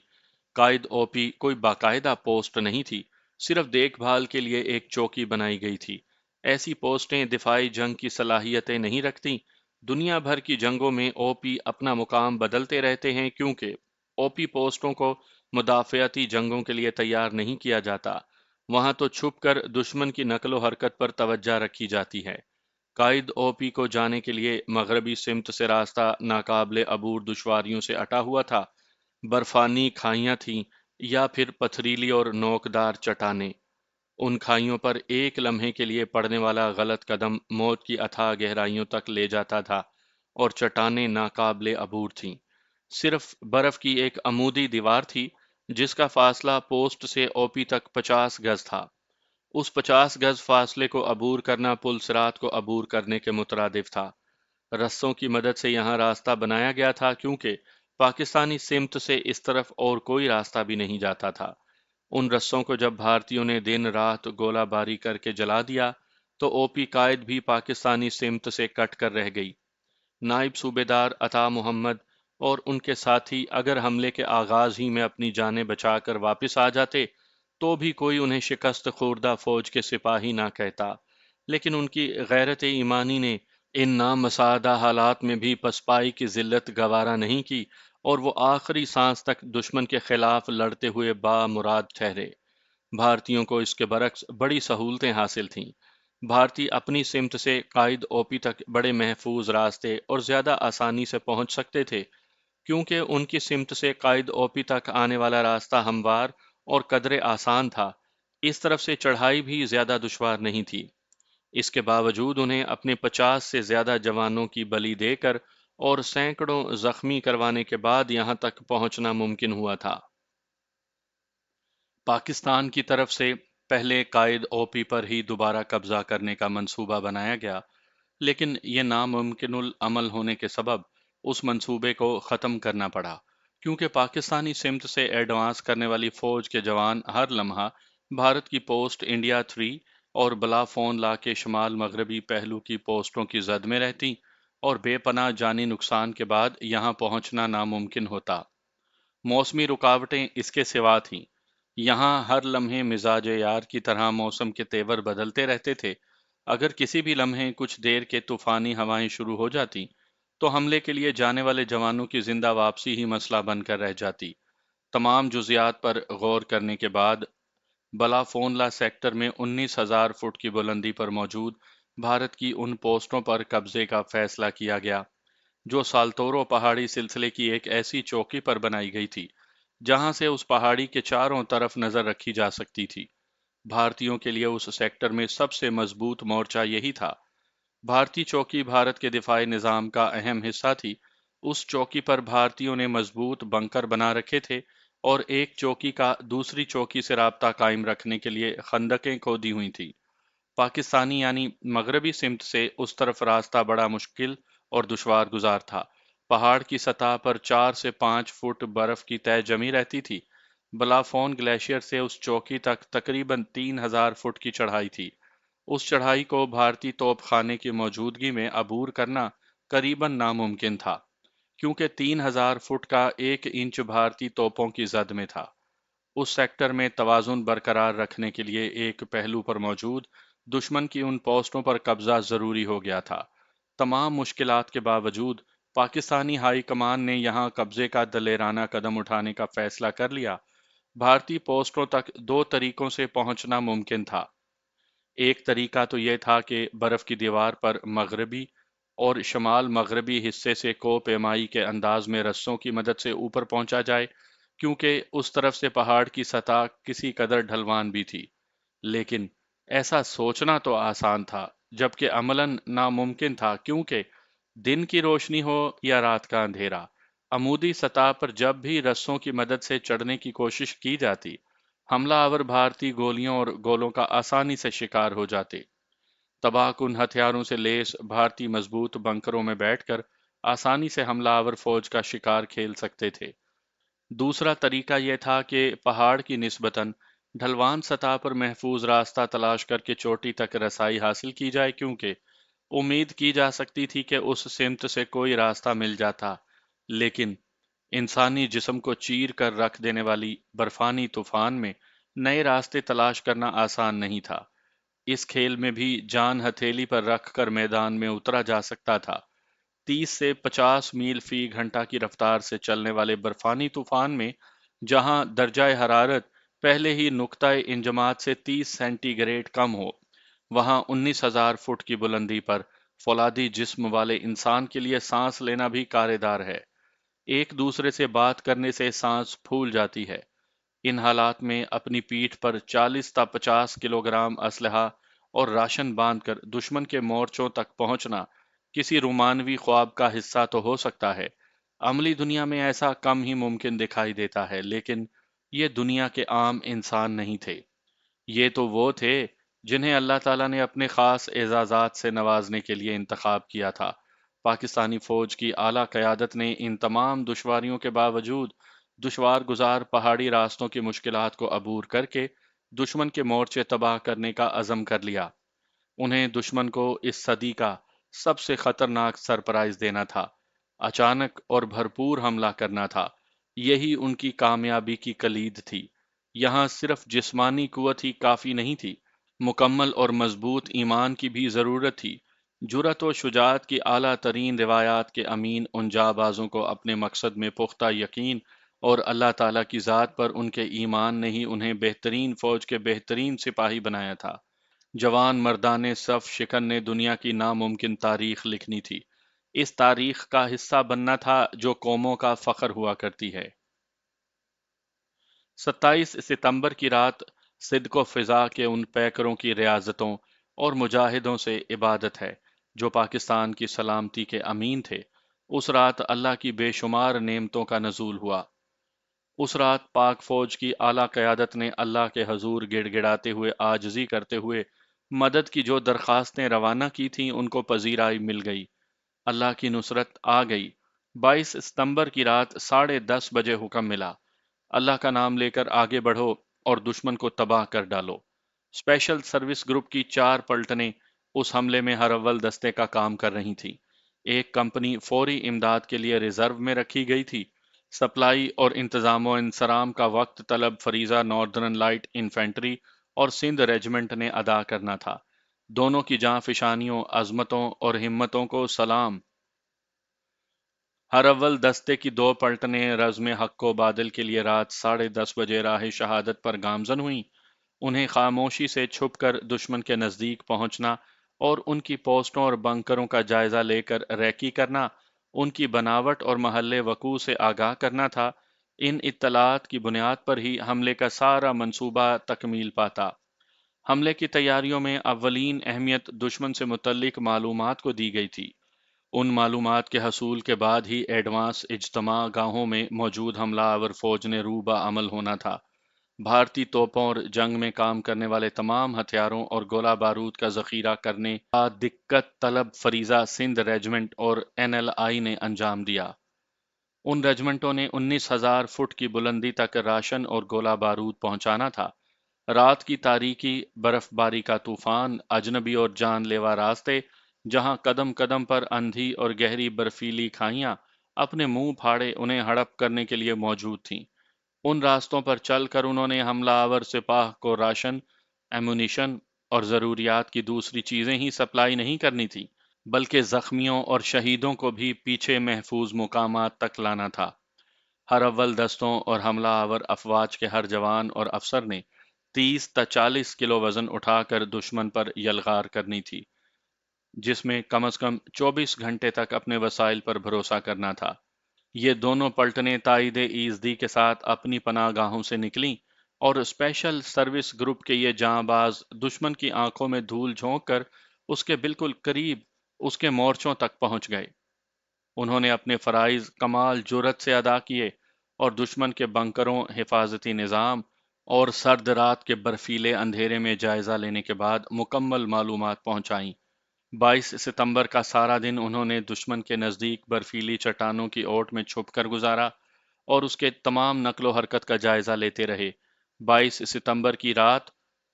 قائد او پی کوئی باقاعدہ پوسٹ نہیں تھی، صرف دیکھ بھال کے لیے ایک چوکی بنائی گئی تھی۔ ایسی پوسٹیں دفاعی جنگ کی صلاحیتیں نہیں رکھتی۔ دنیا بھر کی جنگوں میں او پی اپنا مقام بدلتے رہتے ہیں کیونکہ او پی پوسٹوں کو مدافعتی جنگوں کے لیے تیار نہیں کیا جاتا۔ وہاں تو چھپ کر دشمن کی نقل و حرکت پر توجہ رکھی جاتی ہے۔ قائد او پی کو جانے کے لیے مغربی سمت سے راستہ ناقابل عبور دشواریوں سے اٹا ہوا تھا۔ برفانی کھائیاں تھیں یا پھر پتھریلی اور نوکدار چٹانیں۔ ان کھائیوں پر ایک لمحے کے لیے پڑنے والا غلط قدم موت کی اتھاہ گہرائیوں تک لے جاتا تھا، اور چٹانیں ناقابل عبور تھیں۔ صرف برف کی ایک عمودی دیوار تھی جس کا فاصلہ پوسٹ سے او پی تک 50 گز تھا۔ اس 50 گز فاصلے کو عبور کرنا پل صراط کو عبور کرنے کے مترادف تھا۔ رسوں کی مدد سے یہاں راستہ بنایا گیا تھا کیونکہ پاکستانی سمت سے اس طرف اور کوئی راستہ بھی نہیں جاتا تھا۔ ان رسوں کو جب بھارتیوں نے دن رات گولہ باری کر کے جلا دیا تو او پی قائد بھی پاکستانی سمت سے کٹ کر رہ گئی۔ نائب صوبیدار عطا محمد اور ان کے ساتھی اگر حملے کے آغاز ہی میں اپنی جانیں بچا کر واپس آ جاتے تو بھی کوئی انہیں شکست خوردہ فوج کے سپاہی نہ کہتا، لیکن ان کی غیرت ایمانی نے ان نامساعدہ حالات میں بھی پسپائی کی ذلت گوارا نہیں کی اور وہ آخری سانس تک دشمن کے خلاف لڑتے ہوئے بامراد ٹھہرے۔ بھارتیوں کو اس کے برعکس بڑی سہولتیں حاصل تھیں۔ بھارتی اپنی سمت سے قائد او پی تک بڑے محفوظ راستے اور زیادہ آسانی سے پہنچ سکتے تھے کیونکہ ان کی سمت سے قائد او پی تک آنے والا راستہ ہموار اور قدرے آسان تھا۔ اس طرف سے چڑھائی بھی زیادہ دشوار نہیں تھی۔ اس کے باوجود انہیں اپنے 50 سے زیادہ جوانوں کی بلی دے کر اور سینکڑوں زخمی کروانے کے بعد یہاں تک پہنچنا ممکن ہوا تھا۔ پاکستان کی طرف سے پہلے قائد او پی پر ہی دوبارہ قبضہ کرنے کا منصوبہ بنایا گیا، لیکن یہ ناممکن العمل ہونے کے سبب اس منصوبے کو ختم کرنا پڑا کیونکہ پاکستانی سمت سے ایڈوانس کرنے والی فوج کے جوان ہر لمحہ بھارت کی پوسٹ انڈیا 3 اور بلا فون لا کے شمال مغربی پہلو کی پوسٹوں کی زد میں رہتی اور بے پناہ جانی نقصان کے بعد یہاں پہنچنا ناممکن ہوتا۔ موسمی رکاوٹیں اس کے سوا تھیں۔ یہاں ہر لمحے مزاج یار کی طرح موسم کے تیور بدلتے رہتے تھے۔ اگر کسی بھی لمحے کچھ دیر کے طوفانی ہوائیں شروع ہو جاتی تو حملے کے لیے جانے والے جوانوں کی زندہ واپسی ہی مسئلہ بن کر رہ جاتی۔ تمام جزیات پر غور کرنے کے بعد بلافونلا سیکٹر میں 19,000 فٹ کی بلندی پر موجود بھارت کی ان پوسٹوں پر قبضے کا فیصلہ کیا گیا جو سالتورو پہاڑی سلسلے کی ایک ایسی چوکی پر بنائی گئی تھی جہاں سے اس پہاڑی کے چاروں طرف نظر رکھی جا سکتی تھی۔ بھارتیوں کے لیے اس سیکٹر میں سب سے مضبوط مورچہ یہی تھا۔ بھارتی چوکی بھارت کے دفاعی نظام کا اہم حصہ تھی۔ اس چوکی پر بھارتیوں نے مضبوط بنکر بنا رکھے تھے اور ایک چوکی کا دوسری چوکی سے رابطہ قائم رکھنے کے لیے خندقیں کھودی ہوئی تھی۔ پاکستانی یعنی مغربی سمت سے اس طرف راستہ بڑا مشکل اور دشوار گزار تھا۔ پہاڑ کی سطح پر 4 سے 5 فٹ برف کی تہہ جمی رہتی تھی۔ بلافون گلیشیئر سے اس چوکی تک تقریباً 3,000 فٹ کی چڑھائی تھی۔ اس چڑھائی کو بھارتی توپ خانے کی موجودگی میں عبور کرنا قریباً ناممکن تھا، کیونکہ 3,000 فٹ کا 1 انچ بھارتی توپوں کی زد میں تھا۔ اس سیکٹر میں توازن برقرار رکھنے کے لیے ایک پہلو پر موجود دشمن کی ان پوسٹوں پر قبضہ ضروری ہو گیا تھا۔ تمام مشکلات کے باوجود پاکستانی ہائی کمان نے یہاں قبضے کا دلیرانہ قدم اٹھانے کا فیصلہ کر لیا۔ بھارتی پوسٹوں تک 2 طریقوں سے پہنچنا ممکن تھا۔ ایک طریقہ تو یہ تھا کہ برف کی دیوار پر مغربی اور شمال مغربی حصے سے کو پیمائی کے انداز میں رسوں کی مدد سے اوپر پہنچا جائے، کیونکہ اس طرف سے پہاڑ کی سطح کسی قدر ڈھلوان بھی تھی۔ لیکن ایسا سوچنا تو آسان تھا، جبکہ عملاً ناممکن تھا، کیونکہ دن کی روشنی ہو یا رات کا اندھیرا، عمودی سطح پر جب بھی رسوں کی مدد سے چڑھنے کی کوشش کی جاتی، حملہ آور بھارتی گولیوں اور گولوں کا آسانی سے شکار ہو جاتے۔ تباہ کن ہتھیاروں سے لیس بھارتی مضبوط بنکروں میں بیٹھ کر آسانی سے حملہ آور فوج کا شکار کھیل سکتے تھے۔ دوسرا طریقہ یہ تھا کہ پہاڑ کی نسبتاً ڈھلوان سطح پر محفوظ راستہ تلاش کر کے چوٹی تک رسائی حاصل کی جائے، کیونکہ امید کی جا سکتی تھی کہ اس سمت سے کوئی راستہ مل جاتا، لیکن انسانی جسم کو چیر کر رکھ دینے والی برفانی طوفان میں نئے راستے تلاش کرنا آسان نہیں تھا۔ اس کھیل میں بھی جان ہتھیلی پر رکھ کر میدان میں اترا جا سکتا تھا۔ 30 سے 50 میل فی گھنٹہ کی رفتار سے چلنے والے برفانی طوفان میں جہاں درجہ حرارت پہلے ہی نقطۂ انجماد سے 30 سینٹی گریڈ کم ہو، وہاں 19,000 فٹ کی بلندی پر فولادی جسم والے انسان کے لیے سانس لینا بھی کارےدار ہے۔ ایک دوسرے سے بات کرنے سے سانس پھول جاتی ہے۔ ان حالات میں اپنی پیٹھ پر 40 تا 50 کلوگرام اسلحہ اور راشن باندھ کر دشمن کے مورچوں تک پہنچنا کسی رومانوی خواب کا حصہ تو ہو سکتا ہے، عملی دنیا میں ایسا کم ہی ممکن دکھائی دیتا ہے، لیکن یہ دنیا کے عام انسان نہیں تھے۔ یہ تو وہ تھے جنہیں اللہ تعالیٰ نے اپنے خاص اعزازات سے نوازنے کے لیے انتخاب کیا تھا۔ پاکستانی فوج کی اعلیٰ قیادت نے ان تمام دشواریوں کے باوجود دشوار گزار پہاڑی راستوں کی مشکلات کو عبور کر کے دشمن کے مورچے تباہ کرنے کا عزم کر لیا۔ انہیں دشمن کو اس صدی کا سب سے خطرناک سرپرائز دینا تھا، اچانک اور بھرپور حملہ کرنا تھا۔ یہی ان کی کامیابی کی کلید تھی۔ یہاں صرف جسمانی قوت ہی کافی نہیں تھی، مکمل اور مضبوط ایمان کی بھی ضرورت تھی۔ جرأت و شجاعت کی اعلیٰ ترین روایات کے امین ان جانبازوں کو اپنے مقصد میں پختہ یقین اور اللہ تعالیٰ کی ذات پر ان کے ایمان نے ہی انہیں بہترین فوج کے بہترین سپاہی بنایا تھا۔ جوان مردان صف شکن نے دنیا کی ناممکن تاریخ لکھنی تھی۔ اس تاریخ کا حصہ بننا تھا جو قوموں کا فخر ہوا کرتی ہے۔ 27 ستمبر کی رات صدق و فضا کے ان پیکروں کی ریاضتوں اور مجاہدوں سے عبادت ہے جو پاکستان کی سلامتی کے امین تھے۔ اس رات اللہ کی بے شمار نعمتوں کا نزول ہوا۔ اس رات پاک فوج کی اعلیٰ قیادت نے اللہ کے حضور گڑ گڑاتے ہوئے عاجزی کرتے ہوئے مدد کی جو درخواستیں روانہ کی تھیں ان کو پذیرائی مل گئی۔ اللہ کی نصرت آ گئی۔ 22 ستمبر کی رات 10:30 بجے حکم ملا، اللہ کا نام لے کر آگے بڑھو اور دشمن کو تباہ کر ڈالو۔ اسپیشل سروس گروپ کی 4 پلٹنیں اس حملے میں ہر اول دستے کا کام کر رہی تھیں۔ ایک کمپنی فوری امداد کے لیے ریزرو میں رکھی گئی تھی۔ سپلائی اور انتظام و انصرام کا وقت طلب فریضہ ناردرن لائٹ انفینٹری اور سندھ ریجمنٹ نے ادا کرنا تھا۔ دونوں کی جاں فشانیوں، عظمتوں اور ہمتوں کو سلام۔ ہر اول دستے کی دو پلٹنیں رزم حق و بادل کے لیے رات 10:30 بجے راہ شہادت پر گامزن ہوئیں۔ انہیں خاموشی سے چھپ کر دشمن کے نزدیک پہنچنا اور ان کی پوسٹوں اور بنکروں کا جائزہ لے کر ریکی کرنا، ان کی بناوٹ اور محل وقوع سے آگاہ کرنا تھا۔ ان اطلاعات کی بنیاد پر ہی حملے کا سارا منصوبہ تکمیل پاتا۔ حملے کی تیاریوں میں اولین اہمیت دشمن سے متعلق معلومات کو دی گئی تھی۔ ان معلومات کے حصول کے بعد ہی ایڈوانس اجتماع گاہوں میں موجود حملہ آور فوج نے روبہ عمل ہونا تھا۔ بھارتی توپوں اور جنگ میں کام کرنے والے تمام ہتھیاروں اور گولہ بارود کا ذخیرہ کرنے کا دقت طلب فریضہ سندھ ریجمنٹ اور NLI نے انجام دیا۔ ان ریجمنٹوں نے 19,000 فٹ کی بلندی تک راشن اور گولہ بارود پہنچانا تھا۔ رات کی تاریکی، برف باری کا طوفان، اجنبی اور جان لیوا راستے، جہاں قدم قدم پر اندھی اور گہری برفیلی کھائیاں اپنے منہ پھاڑے انہیں ہڑپ کرنے کے لیے موجود تھیں۔ ان راستوں پر چل کر انہوں نے حملہ آور سپاہ کو راشن، ایمونیشن اور ضروریات کی دوسری چیزیں ہی سپلائی نہیں کرنی تھی، بلکہ زخمیوں اور شہیدوں کو بھی پیچھے محفوظ مقامات تک لانا تھا۔ ہر اول دستوں اور حملہ آور افواج کے ہر جوان اور افسر نے 30 تا 40 کلو وزن اٹھا کر دشمن پر یلغار کرنی تھی، جس میں کم از کم 24 گھنٹے تک اپنے وسائل پر بھروسہ کرنا تھا۔ یہ دونوں پلٹنیں تائید ایزدی کے ساتھ اپنی پناہ گاہوں سے نکلیں اور اسپیشل سروس گروپ کے یہ جاں باز دشمن کی آنکھوں میں دھول جھونک کر اس کے بالکل قریب اس کے مورچوں تک پہنچ گئے۔ انہوں نے اپنے فرائض کمال جرت سے ادا کیے اور دشمن کے بنکروں، حفاظتی نظام اور سرد رات کے برفیلے اندھیرے میں جائزہ لینے کے بعد مکمل معلومات پہنچائیں۔ 22 ستمبر کا سارا دن انہوں نے دشمن کے نزدیک برفیلی چٹانوں کی اوٹ میں چھپ کر گزارا اور اس کے تمام نقل و حرکت کا جائزہ لیتے رہے۔ 22 ستمبر کی رات،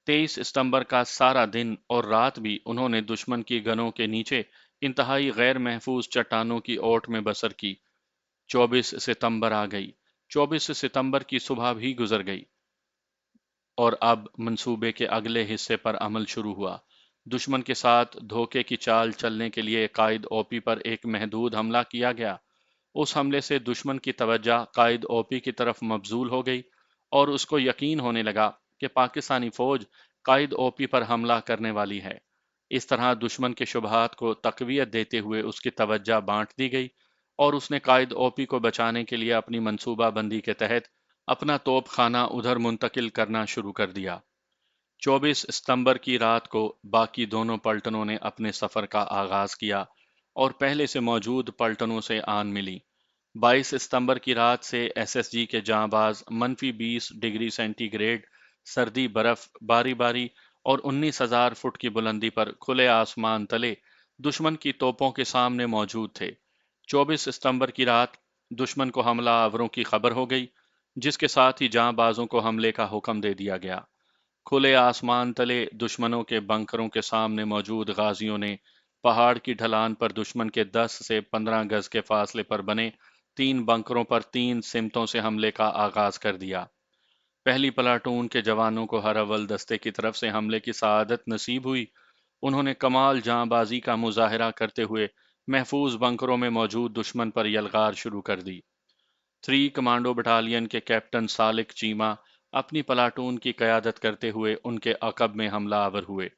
23 ستمبر کا سارا دن اور رات بھی انہوں نے دشمن کی گنوں کے نیچے انتہائی غیر محفوظ چٹانوں کی اوٹ میں بسر کی۔ 24 ستمبر آ گئی، 24 ستمبر کی صبح بھی گزر گئی، اور اب منصوبے کے اگلے حصے پر عمل شروع ہوا۔ دشمن کے ساتھ دھوکے کی چال چلنے کے لیے قائد اوپی پر ایک محدود حملہ کیا گیا۔ اس حملے سے دشمن کی توجہ قائد اوپی کی طرف مبذول ہو گئی اور اس کو یقین ہونے لگا کہ پاکستانی فوج قائد اوپی پر حملہ کرنے والی ہے۔ اس طرح دشمن کے شبہات کو تقویت دیتے ہوئے اس کی توجہ بانٹ دی گئی اور اس نے قائد اوپی کو بچانے کے لیے اپنی منصوبہ بندی کے تحت اپنا توپ خانہ ادھر منتقل کرنا شروع کر دیا۔ 24 ستمبر کی رات کو باقی دونوں پلٹنوں نے اپنے سفر کا آغاز کیا اور پہلے سے موجود پلٹنوں سے آن ملی۔ 22 ستمبر کی رات سے SSG کے جاں باز -20 ڈگری سینٹی گریڈ سردی، برف باری باری اور 19,000 فٹ کی بلندی پر کھلے آسمان تلے دشمن کی توپوں کے سامنے موجود تھے۔ 24 ستمبر کی رات دشمن کو حملہ آوروں کی خبر ہو گئی، جس کے ساتھ ہی جاں بازوں کو حملے کا حکم دے دیا گیا۔ کھلے آسمان تلے دشمنوں کے بنکروں کے سامنے موجود غازیوں نے پہاڑ کی ڈھلان پر دشمن کے 10 سے 15 گز کے فاصلے پر بنے 3 بنکروں پر 3 سمتوں سے حملے کا آغاز کر دیا۔ پہلی پلاٹون کے جوانوں کو ہر اول دستے کی طرف سے حملے کی سعادت نصیب ہوئی۔ انہوں نے کمال جاں بازی کا مظاہرہ کرتے ہوئے محفوظ بنکروں میں موجود دشمن پر یلغار شروع کر دی۔ 3 کمانڈو بٹالین کے کیپٹن سالک چیمہ اپنی پلاٹون کی قیادت کرتے ہوئے ان کے عقب میں حملہ آور ہوئے۔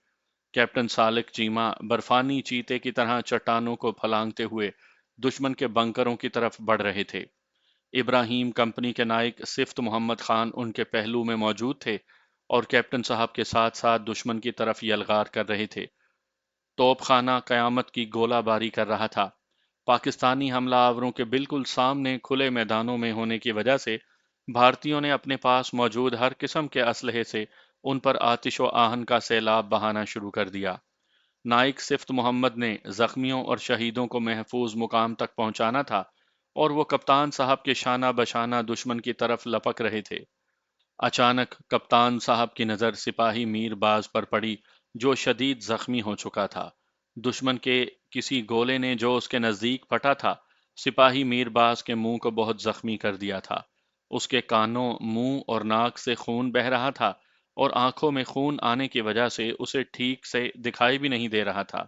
کیپٹن سالک چیمہ برفانی چیتے کی طرح چٹانوں کو پھلانگتے ہوئے دشمن کے بنکروں کی طرف بڑھ رہے تھے۔ ابراہیم کمپنی کے نائک صفت محمد خان ان کے پہلو میں موجود تھے اور کیپٹن صاحب کے ساتھ ساتھ دشمن کی طرف یلغار کر رہے تھے۔ توپ خانہ قیامت کی گولہ باری کر رہا تھا۔ پاکستانی حملہ آوروں کے بالکل سامنے کھلے میدانوں میں ہونے کی وجہ سے بھارتیوں نے اپنے پاس موجود ہر قسم کے اسلحے سے ان پر آتش و آہن کا سیلاب بہانا شروع کر دیا۔ نائک صفت محمد نے زخمیوں اور شہیدوں کو محفوظ مقام تک پہنچانا تھا اور وہ کپتان صاحب کے شانہ بشانہ دشمن کی طرف لپک رہے تھے۔ اچانک کپتان صاحب کی نظر سپاہی میر باز پر پڑی، جو شدید زخمی ہو چکا تھا۔ دشمن کے کسی گولے نے جو اس کے نزدیک پھٹا تھا، سپاہی میر باز کے منہ کو بہت زخمی کر دیا تھا۔ اس کے کانوں، منہ اور ناک سے خون بہہ رہا تھا اور آنکھوں میں خون آنے کی وجہ سے اسے ٹھیک سے دکھائی بھی نہیں دے رہا تھا۔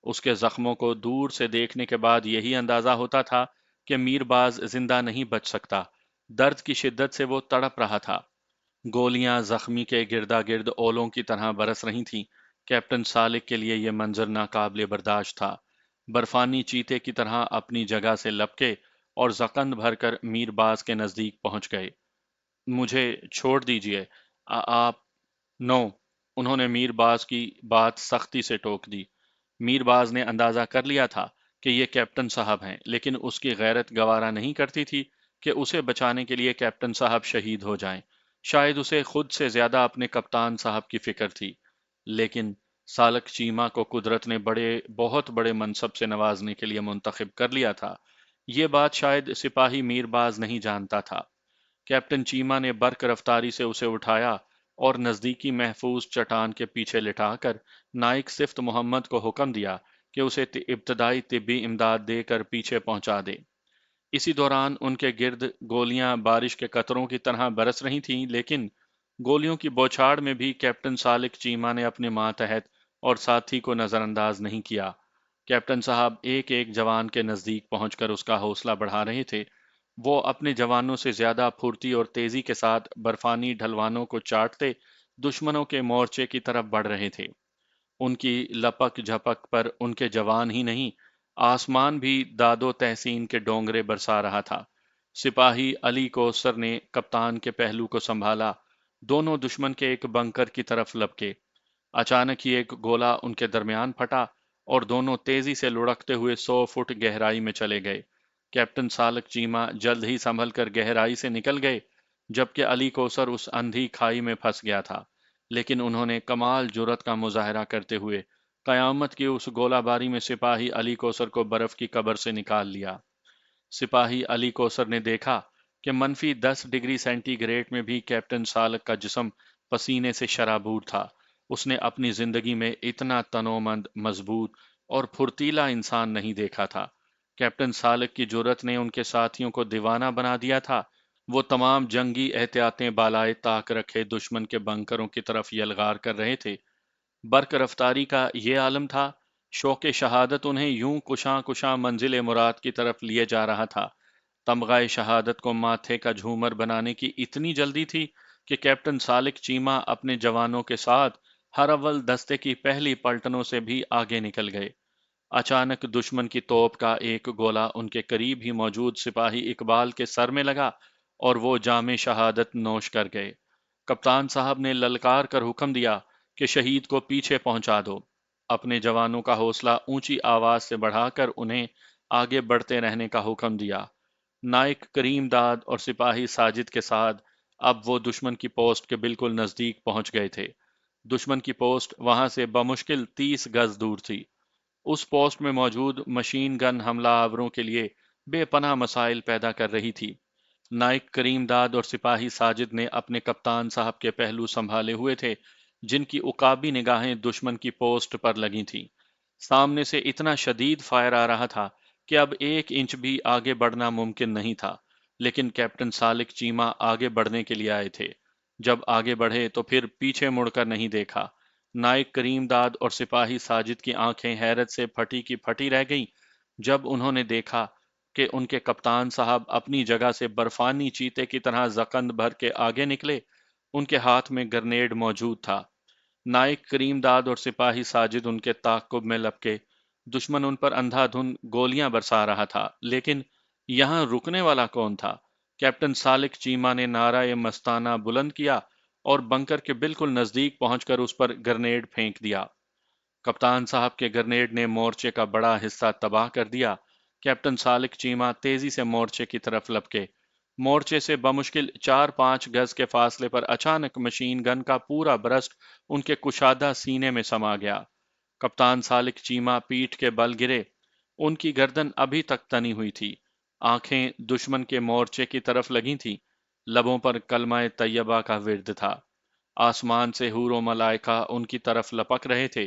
اس کے زخموں کو دور سے دیکھنے کے بعد یہی اندازہ ہوتا تھا کہ میرباز زندہ نہیں بچ سکتا۔ درد کی شدت سے وہ تڑپ رہا تھا۔ گولیاں زخمی کے گردا گرد اولوں کی طرح برس رہی تھیں۔ کیپٹن سالک کے لیے یہ منظر ناقابل برداشت تھا۔ برفانی چیتے کی طرح اپنی جگہ سے لپکے اور زکند بھر کر میرباز کے نزدیک پہنچ گئے۔ مجھے چھوڑ دیجئے، آپ نو، انہوں نے میر باز کی بات سختی سے ٹوک دی۔ میر باز نے اندازہ کر لیا تھا کہ یہ کیپٹن صاحب ہیں، لیکن اس کی غیرت گوارا نہیں کرتی تھی کہ اسے بچانے کے لیے کیپٹن صاحب شہید ہو جائیں۔ شاید اسے خود سے زیادہ اپنے کپتان صاحب کی فکر تھی، لیکن سالک چیما کو قدرت نے بہت بڑے منصب سے نوازنے کے لیے منتخب کر لیا تھا۔ یہ بات شاید سپاہی میر باز نہیں جانتا تھا۔ کیپٹن چیما نے برق رفتاری سے اسے اٹھایا اور نزدیکی محفوظ چٹان کے پیچھے لٹا کر نائک صفت محمد کو حکم دیا کہ اسے ابتدائی طبی امداد دے کر پیچھے پہنچا دے۔ اسی دوران ان کے گرد گولیاں بارش کے قطروں کی طرح برس رہی تھیں، لیکن گولیوں کی بوچھاڑ میں بھی کیپٹن سالک چیما نے اپنے ماتحت اور ساتھی کو نظر انداز نہیں کیا۔ کیپٹن صاحب ایک ایک جوان کے نزدیک پہنچ کر اس کا حوصلہ بڑھا رہے تھے۔ وہ اپنے جوانوں سے زیادہ پھرتی اور تیزی کے ساتھ برفانی ڈھلوانوں کو چاٹتے دشمنوں کے مورچے کی طرف بڑھ رہے تھے۔ ان کی لپک جھپک پر ان کے جوان ہی نہیں، آسمان بھی داد و تحسین کے ڈونگرے برسا رہا تھا۔ سپاہی علی کوثر نے کپتان کے پہلو کو سنبھالا۔ دونوں دشمن کے ایک بنکر کی طرف لپکے۔ اچانک ہی ایک گولا ان کے درمیان پھٹا اور دونوں تیزی سے لڑکتے ہوئے 100 فٹ گہرائی میں چلے گئے۔ کیپٹن سالک چیما جلد ہی سنبھل کر گہرائی سے نکل گئے، جبکہ علی کوثر اس اندھی کھائی میں پھنس گیا تھا، لیکن انہوں نے کمال جرأت کا مظاہرہ کرتے ہوئے قیامت کی اس گولہ باری میں سپاہی علی کوثر کو برف کی قبر سے نکال لیا۔ سپاہی علی کوثر نے دیکھا کہ -10 ڈگری سینٹی گریڈ میں بھی کیپٹن سالک کا جسم پسینے سے شرابور تھا۔ اس نے اپنی زندگی میں اتنا تنومند، مضبوط اور پھرتیلا انسان نہیں دیکھا تھا۔ کیپٹن سالک کی جرأت نے ان کے ساتھیوں کو دیوانہ بنا دیا تھا۔ وہ تمام جنگی احتیاطیں بالائے طاق رکھے دشمن کے بنکروں کی طرف یلغار کر رہے تھے۔ برق رفتاری کا یہ عالم تھا۔ شوق شہادت انہیں یوں کشاں کشاں منزل مراد کی طرف لیے جا رہا تھا۔ تمغہ شہادت کو ماتھے کا جھومر بنانے کی اتنی جلدی تھی کہ کیپٹن سالک چیما اپنے جوانوں کے ساتھ ہر اول دستے کی پہلی پلٹنوں سے بھی آگے نکل گئے۔ اچانک دشمن کی توپ کا ایک گولہ ان کے قریب ہی موجود سپاہی اقبال کے سر میں لگا اور وہ جام شہادت نوش کر گئے۔ کپتان صاحب نے للکار کر حکم دیا کہ شہید کو پیچھے پہنچا دو۔ اپنے جوانوں کا حوصلہ اونچی آواز سے بڑھا کر انہیں آگے بڑھتے رہنے کا حکم دیا۔ نائک کریم داد اور سپاہی ساجد کے ساتھ اب وہ دشمن کی پوسٹ کے بالکل نزدیک پہنچ گئے تھے۔ دشمن کی پوسٹ وہاں سے بمشکل 30 گز دور تھی۔ اس پوسٹ میں موجود مشین گن حملہ آوروں کے لیے بے پناہ مسائل پیدا کر رہی تھی۔ نائک کریم داد اور سپاہی ساجد نے اپنے کپتان صاحب کے پہلو سنبھالے ہوئے تھے، جن کی عقابی نگاہیں دشمن کی پوسٹ پر لگی تھیں۔ سامنے سے اتنا شدید فائر آ رہا تھا کہ اب 1 انچ بھی آگے بڑھنا ممکن نہیں تھا، لیکن کیپٹن سالک چیما آگے بڑھنے کے لیے آئے تھے۔ جب آگے بڑھے تو پھر پیچھے مڑ کر نہیں دیکھا۔ نائک کریم داد اور سپاہی ساجد کی آنکھیں حیرت سے پھٹی کی پھٹی رہ گئیں جب انہوں نے دیکھا کہ ان کے کپتان صاحب اپنی جگہ سے برفانی چیتے کی طرح زکند بھر کے آگے نکلے۔ ان کے ہاتھ میں گرنیڈ موجود تھا۔ نائک کریم داد اور سپاہی ساجد ان کے تعاقب میں لپکے۔ دشمن ان پر اندھا دھند گولیاں برسا رہا تھا، لیکن یہاں رکنے والا کون تھا؟ کیپٹن سالک چیما نے نعرہ مستانہ بلند کیا اور بنکر کے بالکل نزدیک پہنچ کر اس پر گرنیڈ پھینک دیا۔ کپتان صاحب کے گرنیڈ نے مورچے کا بڑا حصہ تباہ کر دیا۔ کیپٹن سالک چیما تیزی سے مورچے کی طرف لپکے۔ مورچے سے بمشکل 4-5 گز کے فاصلے پر اچانک مشین گن کا پورا برسٹ ان کے کشادہ سینے میں سما گیا۔ کپتان سالک چیما پیٹھ کے بل گرے۔ ان کی گردن ابھی تک تنی ہوئی تھی۔ آنکھیں دشمن کے مورچے کی طرف لگی تھیں۔ لبوں پر کلمہ طیبہ کا ورد تھا۔ آسمان سے حور و ملائکہ ان کی طرف لپک رہے تھے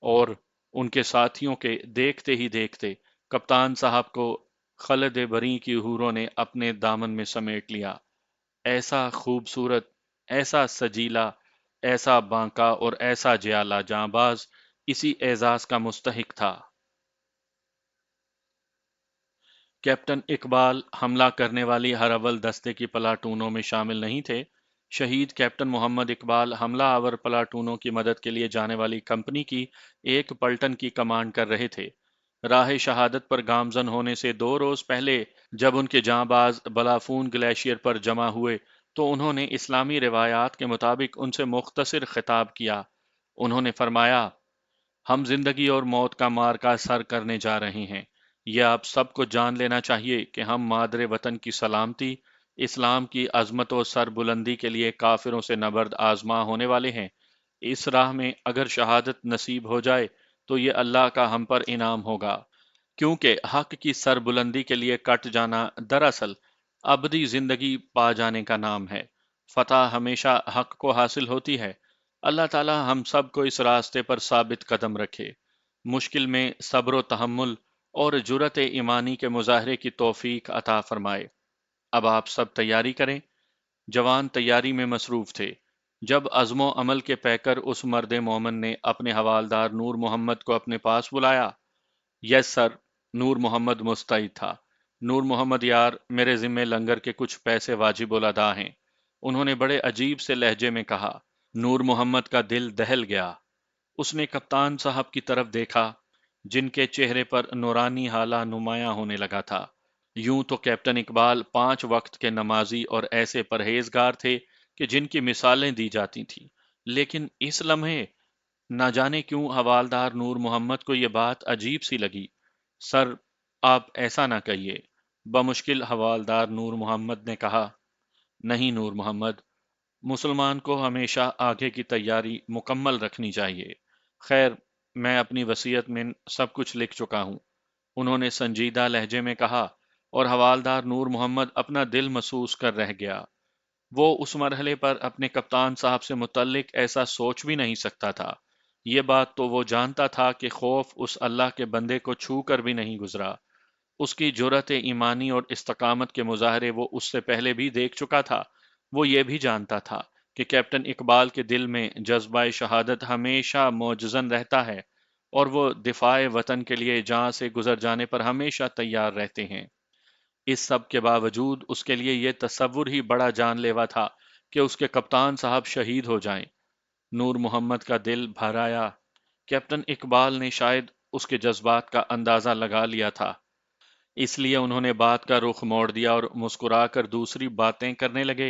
اور ان کے ساتھیوں کے دیکھتے ہی دیکھتے کپتان صاحب کو خلد بری کی حوروں نے اپنے دامن میں سمیٹ لیا۔ ایسا خوبصورت، ایسا سجیلا، ایسا بانکا اور ایسا جیالہ جانباز اسی اعزاز کا مستحق تھا۔ کیپٹن اقبال حملہ کرنے والی ہر اول دستے کی پلاٹونوں میں شامل نہیں تھے۔ شہید کیپٹن محمد اقبال حملہ آور پلاٹونوں کی مدد کے لیے جانے والی کمپنی کی ایک پلٹن کی کمانڈ کر رہے تھے۔ راہ شہادت پر گامزن ہونے سے 2 روز پہلے جب ان کے جاں باز بلافون گلیشیئر پر جمع ہوئے تو انہوں نے اسلامی روایات کے مطابق ان سے مختصر خطاب کیا۔ انہوں نے فرمایا، ہم زندگی اور موت کا معرکہ سر کرنے جا رہے ہیں۔ یہ آپ سب کو جان لینا چاہیے کہ ہم مادر وطن کی سلامتی، اسلام کی عظمت و سر بلندی کے لیے کافروں سے نبرد آزما ہونے والے ہیں۔ اس راہ میں اگر شہادت نصیب ہو جائے تو یہ اللہ کا ہم پر انعام ہوگا، کیونکہ حق کی سر بلندی کے لیے کٹ جانا دراصل ابدی زندگی پا جانے کا نام ہے۔ فتح ہمیشہ حق کو حاصل ہوتی ہے۔ اللہ تعالی ہم سب کو اس راستے پر ثابت قدم رکھے، مشکل میں صبر و تحمل اور جرأت ایمانی کے مظاہرے کی توفیق عطا فرمائے۔ اب آپ سب تیاری کریں۔ جوان تیاری میں مصروف تھے۔ جب عزم و عمل کے پیکر اس مرد مومن نے اپنے حوالدار نور محمد کو اپنے پاس بلایا۔ یس سر، نور محمد مستعد تھا۔ نور محمد یار، میرے ذمے لنگر کے کچھ پیسے واجب الادا ہیں، انہوں نے بڑے عجیب سے لہجے میں کہا۔ نور محمد کا دل دہل گیا۔ اس نے کپتان صاحب کی طرف دیکھا، جن کے چہرے پر نورانی حالہ نمایاں ہونے لگا تھا۔ یوں تو کیپٹن اقبال 5 وقت کے نمازی اور ایسے پرہیزگار تھے کہ جن کی مثالیں دی جاتی تھیں، لیکن اس لمحے نہ جانے کیوں حوالدار نور محمد کو یہ بات عجیب سی لگی۔ سر، آپ ایسا نہ کہیے، بمشکل حوالدار نور محمد نے کہا۔ نہیں نور محمد، مسلمان کو ہمیشہ آگے کی تیاری مکمل رکھنی چاہیے۔ خیر، میں اپنی وصیت میں سب کچھ لکھ چکا ہوں، انہوں نے سنجیدہ لہجے میں کہا، اور حوالدار نور محمد اپنا دل محسوس کر رہ گیا۔ وہ اس مرحلے پر اپنے کپتان صاحب سے متعلق ایسا سوچ بھی نہیں سکتا تھا۔ یہ بات تو وہ جانتا تھا کہ خوف اس اللہ کے بندے کو چھو کر بھی نہیں گزرا۔ اس کی جرأت ایمانی اور استقامت کے مظاہرے وہ اس سے پہلے بھی دیکھ چکا تھا۔ وہ یہ بھی جانتا تھا کہ کیپٹن اقبال کے دل میں جذبہ شہادت ہمیشہ موجزن رہتا ہے، اور وہ دفاع وطن کے لیے جان سے گزر جانے پر ہمیشہ تیار رہتے ہیں۔ اس سب کے باوجود اس کے لیے یہ تصور ہی بڑا جان لیوا تھا کہ اس کے کپتان صاحب شہید ہو جائیں۔ نور محمد کا دل بھر آیا۔ کیپٹن اقبال نے شاید اس کے جذبات کا اندازہ لگا لیا تھا، اس لیے انہوں نے بات کا رخ موڑ دیا اور مسکرا کر دوسری باتیں کرنے لگے۔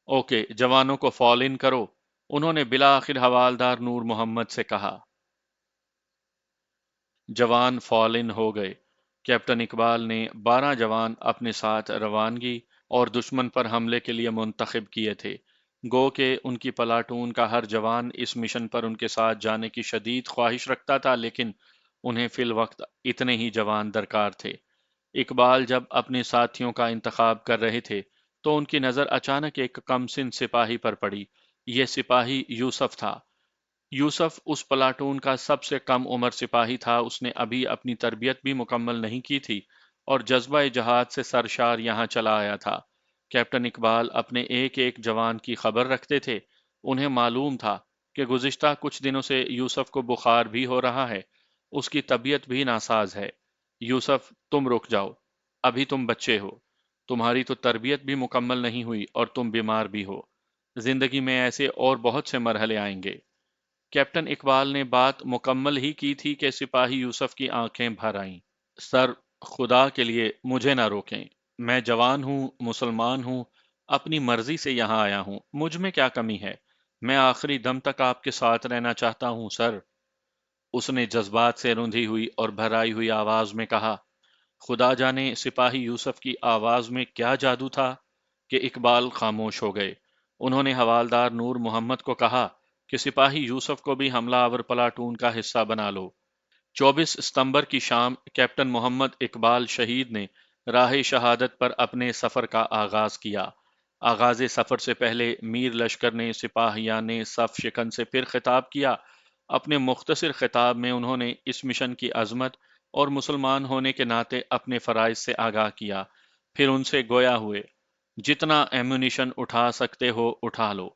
اوکے، جوانوں کو فال ان کرو، انہوں نے بالآخر حوالدار نور محمد سے کہا۔ جوان فال ان ہو گئے۔ کیپٹن اقبال نے 12 جوان اپنے ساتھ روانگی اور دشمن پر حملے کے لیے منتخب کیے تھے۔ گو کہ ان کی پلاٹون کا ہر جوان اس مشن پر ان کے ساتھ جانے کی شدید خواہش رکھتا تھا، لیکن انہیں فی الوقت اتنے ہی جوان درکار تھے۔ اقبال جب اپنے ساتھیوں کا انتخاب کر رہے تھے تو ان کی نظر اچانک ایک کم سن سپاہی پر پڑی۔ یہ سپاہی یوسف تھا۔ یوسف اس پلاٹون کا سب سے کم عمر سپاہی تھا۔ اس نے ابھی اپنی تربیت بھی مکمل نہیں کی تھی اور جذبہ جہاد سے سرشار یہاں چلا آیا تھا۔ کیپٹن اقبال اپنے ایک ایک جوان کی خبر رکھتے تھے۔ انہیں معلوم تھا کہ گزشتہ کچھ دنوں سے یوسف کو بخار بھی ہو رہا ہے، اس کی طبیعت بھی ناساز ہے۔ یوسف، تم رک جاؤ، ابھی تم بچے ہو، تمہاری تو تربیت بھی مکمل نہیں ہوئی اور تم بیمار بھی ہو۔ زندگی میں ایسے اور بہت سے مرحلے آئیں گے۔ کیپٹن اقبال نے بات مکمل ہی کی تھی کہ سپاہی یوسف کی آنکھیں بھر آئیں۔ سر، خدا کے لیے مجھے نہ روکیں، میں جوان ہوں، مسلمان ہوں، اپنی مرضی سے یہاں آیا ہوں، مجھ میں کیا کمی ہے؟ میں آخری دم تک آپ کے ساتھ رہنا چاہتا ہوں سر، اس نے جذبات سے رندھی ہوئی اور بھرائی ہوئی آواز میں کہا۔ خدا جانے سپاہی یوسف کی آواز میں کیا جادو تھا کہ اقبال خاموش ہو گئے۔ انہوں نے حوالدار نور محمد کو کہا کہ سپاہی یوسف کو بھی حملہ آور پلاٹون کا حصہ بنا لو۔ 24 ستمبر کی شام کیپٹن محمد اقبال شہید نے راہ شہادت پر اپنے سفر کا آغاز کیا۔ آغاز سفر سے پہلے میر لشکر نے سپاہیان صف شکن سے پھر خطاب کیا۔ اپنے مختصر خطاب میں انہوں نے اس مشن کی عظمت اور مسلمان ہونے کے ناطے اپنے فرائض سے آگاہ کیا۔ پھر ان سے گویا ہوئے، جتنا ایمونیشن اٹھا سکتے ہو اٹھا لو،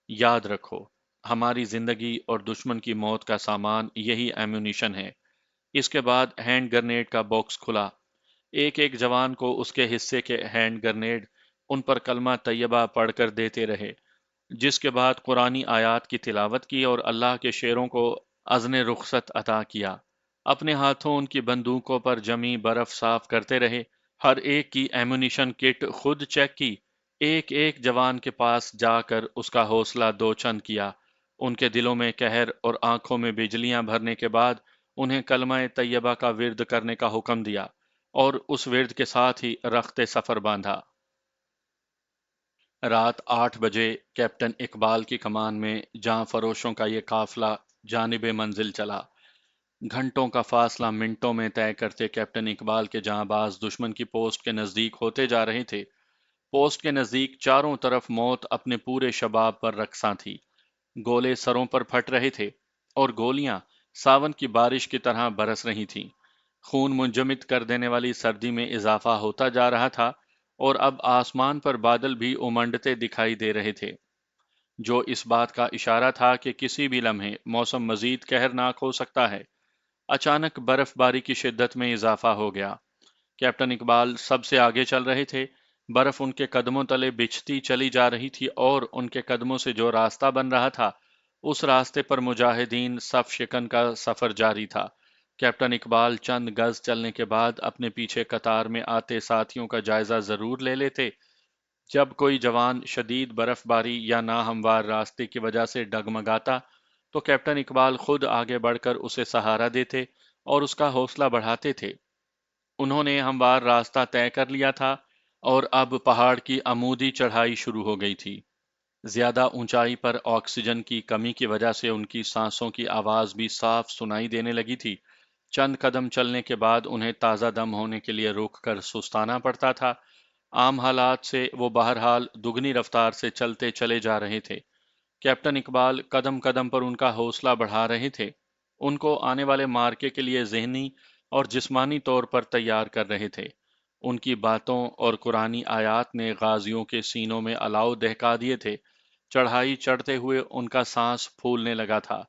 یاد رکھو ہماری زندگی اور دشمن کی موت کا سامان یہی ایمونیشن ہے۔ اس کے بعد ہینڈ گرنیڈ کا باکس کھلا۔ ایک ایک جوان کو اس کے حصے کے ہینڈ گرنیڈ ان پر کلمہ طیبہ پڑھ کر دیتے رہے، جس کے بعد قرآنی آیات کی تلاوت کی اور اللہ کے شیروں کو اذن رخصت عطا کیا۔ اپنے ہاتھوں ان کی بندوقوں پر جمی برف صاف کرتے رہے، ہر ایک کی ایمونیشن کٹ خود چیک کی، ایک ایک جوان کے پاس جا کر اس کا حوصلہ دو چند کیا، ان کے دلوں میں قہر اور آنکھوں میں بجلیاں بھرنے کے بعد انہیں کلمہ طیبہ کا ورد کرنے کا حکم دیا اور اس ورد کے ساتھ ہی رخت سفر باندھا۔ رات 8 بجے کیپٹن اقبال کی کمان میں جاں فروشوں کا یہ قافلہ جانب منزل چلا۔ گھنٹوں کا فاصلہ منٹوں میں طے کرتے کیپٹن اقبال کے جاں باز دشمن کی پوسٹ کے نزدیک ہوتے جا رہے تھے۔ پوسٹ کے نزدیک چاروں طرف موت اپنے پورے شباب پر رقصاں تھی۔ گولے سروں پر پھٹ رہے تھے اور گولیاں ساون کی بارش کی طرح برس رہی تھیں۔ خون منجمد کر دینے والی سردی میں اضافہ ہوتا جا رہا تھا اور اب آسمان پر بادل بھی امنڈتے دکھائی دے رہے تھے، جو اس بات کا اشارہ تھا کہ کسی بھی لمحے موسم مزید قہرناک ہو سکتا ہے۔ اچانک برف باری کی شدت میں اضافہ ہو گیا۔ کیپٹن اقبال سب سے آگے چل رہے تھے، برف ان کے قدموں تلے بچھتی چلی جا رہی تھی اور ان کے قدموں سے جو راستہ بن رہا تھا، اس راستے پر مجاہدین صف شکن کا سفر جاری تھا۔ کیپٹن اقبال چند گز چلنے کے بعد اپنے پیچھے قطار میں آتے ساتھیوں کا جائزہ ضرور لے لیتے۔ جب کوئی جوان شدید برف باری یا ناہموار راستے کی وجہ سے ڈگمگاتا تو کیپٹن اقبال خود آگے بڑھ کر اسے سہارا دیتے اور اس کا حوصلہ بڑھاتے تھے۔ انہوں نے ہموار راستہ طے کر لیا تھا اور اب پہاڑ کی عمودی چڑھائی شروع ہو گئی تھی۔ زیادہ اونچائی پر آکسیجن کی کمی کی وجہ سے ان کی سانسوں کی آواز بھی صاف سنائی دینے لگی تھی۔ چند قدم چلنے کے بعد انہیں تازہ دم ہونے کے لیے رک کر سستانا پڑتا تھا۔ عام حالات سے وہ بہرحال دگنی رفتار سے چلتے چلے جا رہے تھے۔ کیپٹن اقبال قدم قدم پر ان کا حوصلہ بڑھا رہے تھے، ان کو آنے والے مارکے کے لیے ذہنی اور جسمانی طور پر تیار کر رہے تھے۔ ان کی باتوں اور قرآنی آیات نے غازیوں کے سینوں میں الاؤ دہکا دیے تھے۔ چڑھائی چڑھتے ہوئے ان کا سانس پھولنے لگا تھا،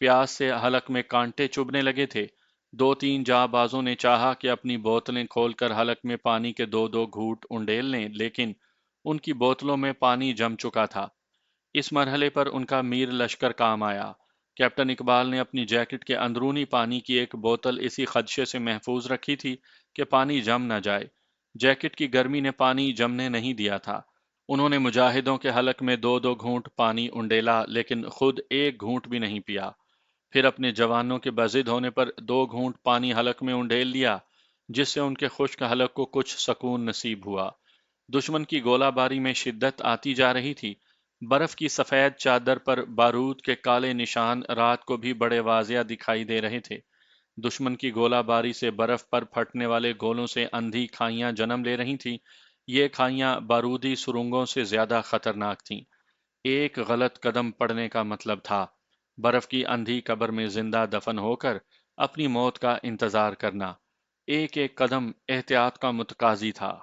پیاس سے حلق میں کانٹے چبھنے لگے تھے۔ دو تین جاں بازوں نے چاہا کہ اپنی بوتلیں کھول کر حلق میں پانی کے دو دو گھونٹ انڈیل لیں، لیکن ان کی بوتلوں میں پانی جم چکا تھا۔ اس مرحلے پر ان کا میر لشکر کام آیا۔ کیپٹن اقبال نے اپنی جیکٹ کے اندرونی پانی کی ایک بوتل اسی خدشے سے محفوظ رکھی تھی کہ پانی جم نہ جائے۔ جیکٹ کی گرمی نے پانی جمنے نہیں دیا تھا۔ انہوں نے مجاہدوں کے حلق میں دو دو گھونٹ پانی انڈیلا، لیکن خود ایک گھونٹ بھی نہیں پیا۔ پھر اپنے جوانوں کے بضد ہونے پر دو گھونٹ پانی حلق میں انڈیل لیا، جس سے ان کے خشک حلق کو کچھ سکون نصیب ہوا۔ دشمن کی گولہ باری میں شدت آتی جا رہی تھی۔ برف کی سفید چادر پر بارود کے کالے نشان رات کو بھی بڑے واضح دکھائی دے رہے تھے۔ دشمن کی گولہ باری سے برف پر پھٹنے والے گولوں سے اندھی کھائیاں جنم لے رہی تھیں۔ یہ کھائیاں بارودی سرنگوں سے زیادہ خطرناک تھیں۔ ایک غلط قدم پڑنے کا مطلب تھا برف کی اندھی قبر میں زندہ دفن ہو کر اپنی موت کا انتظار کرنا۔ ایک ایک قدم احتیاط کا متقاضی تھا۔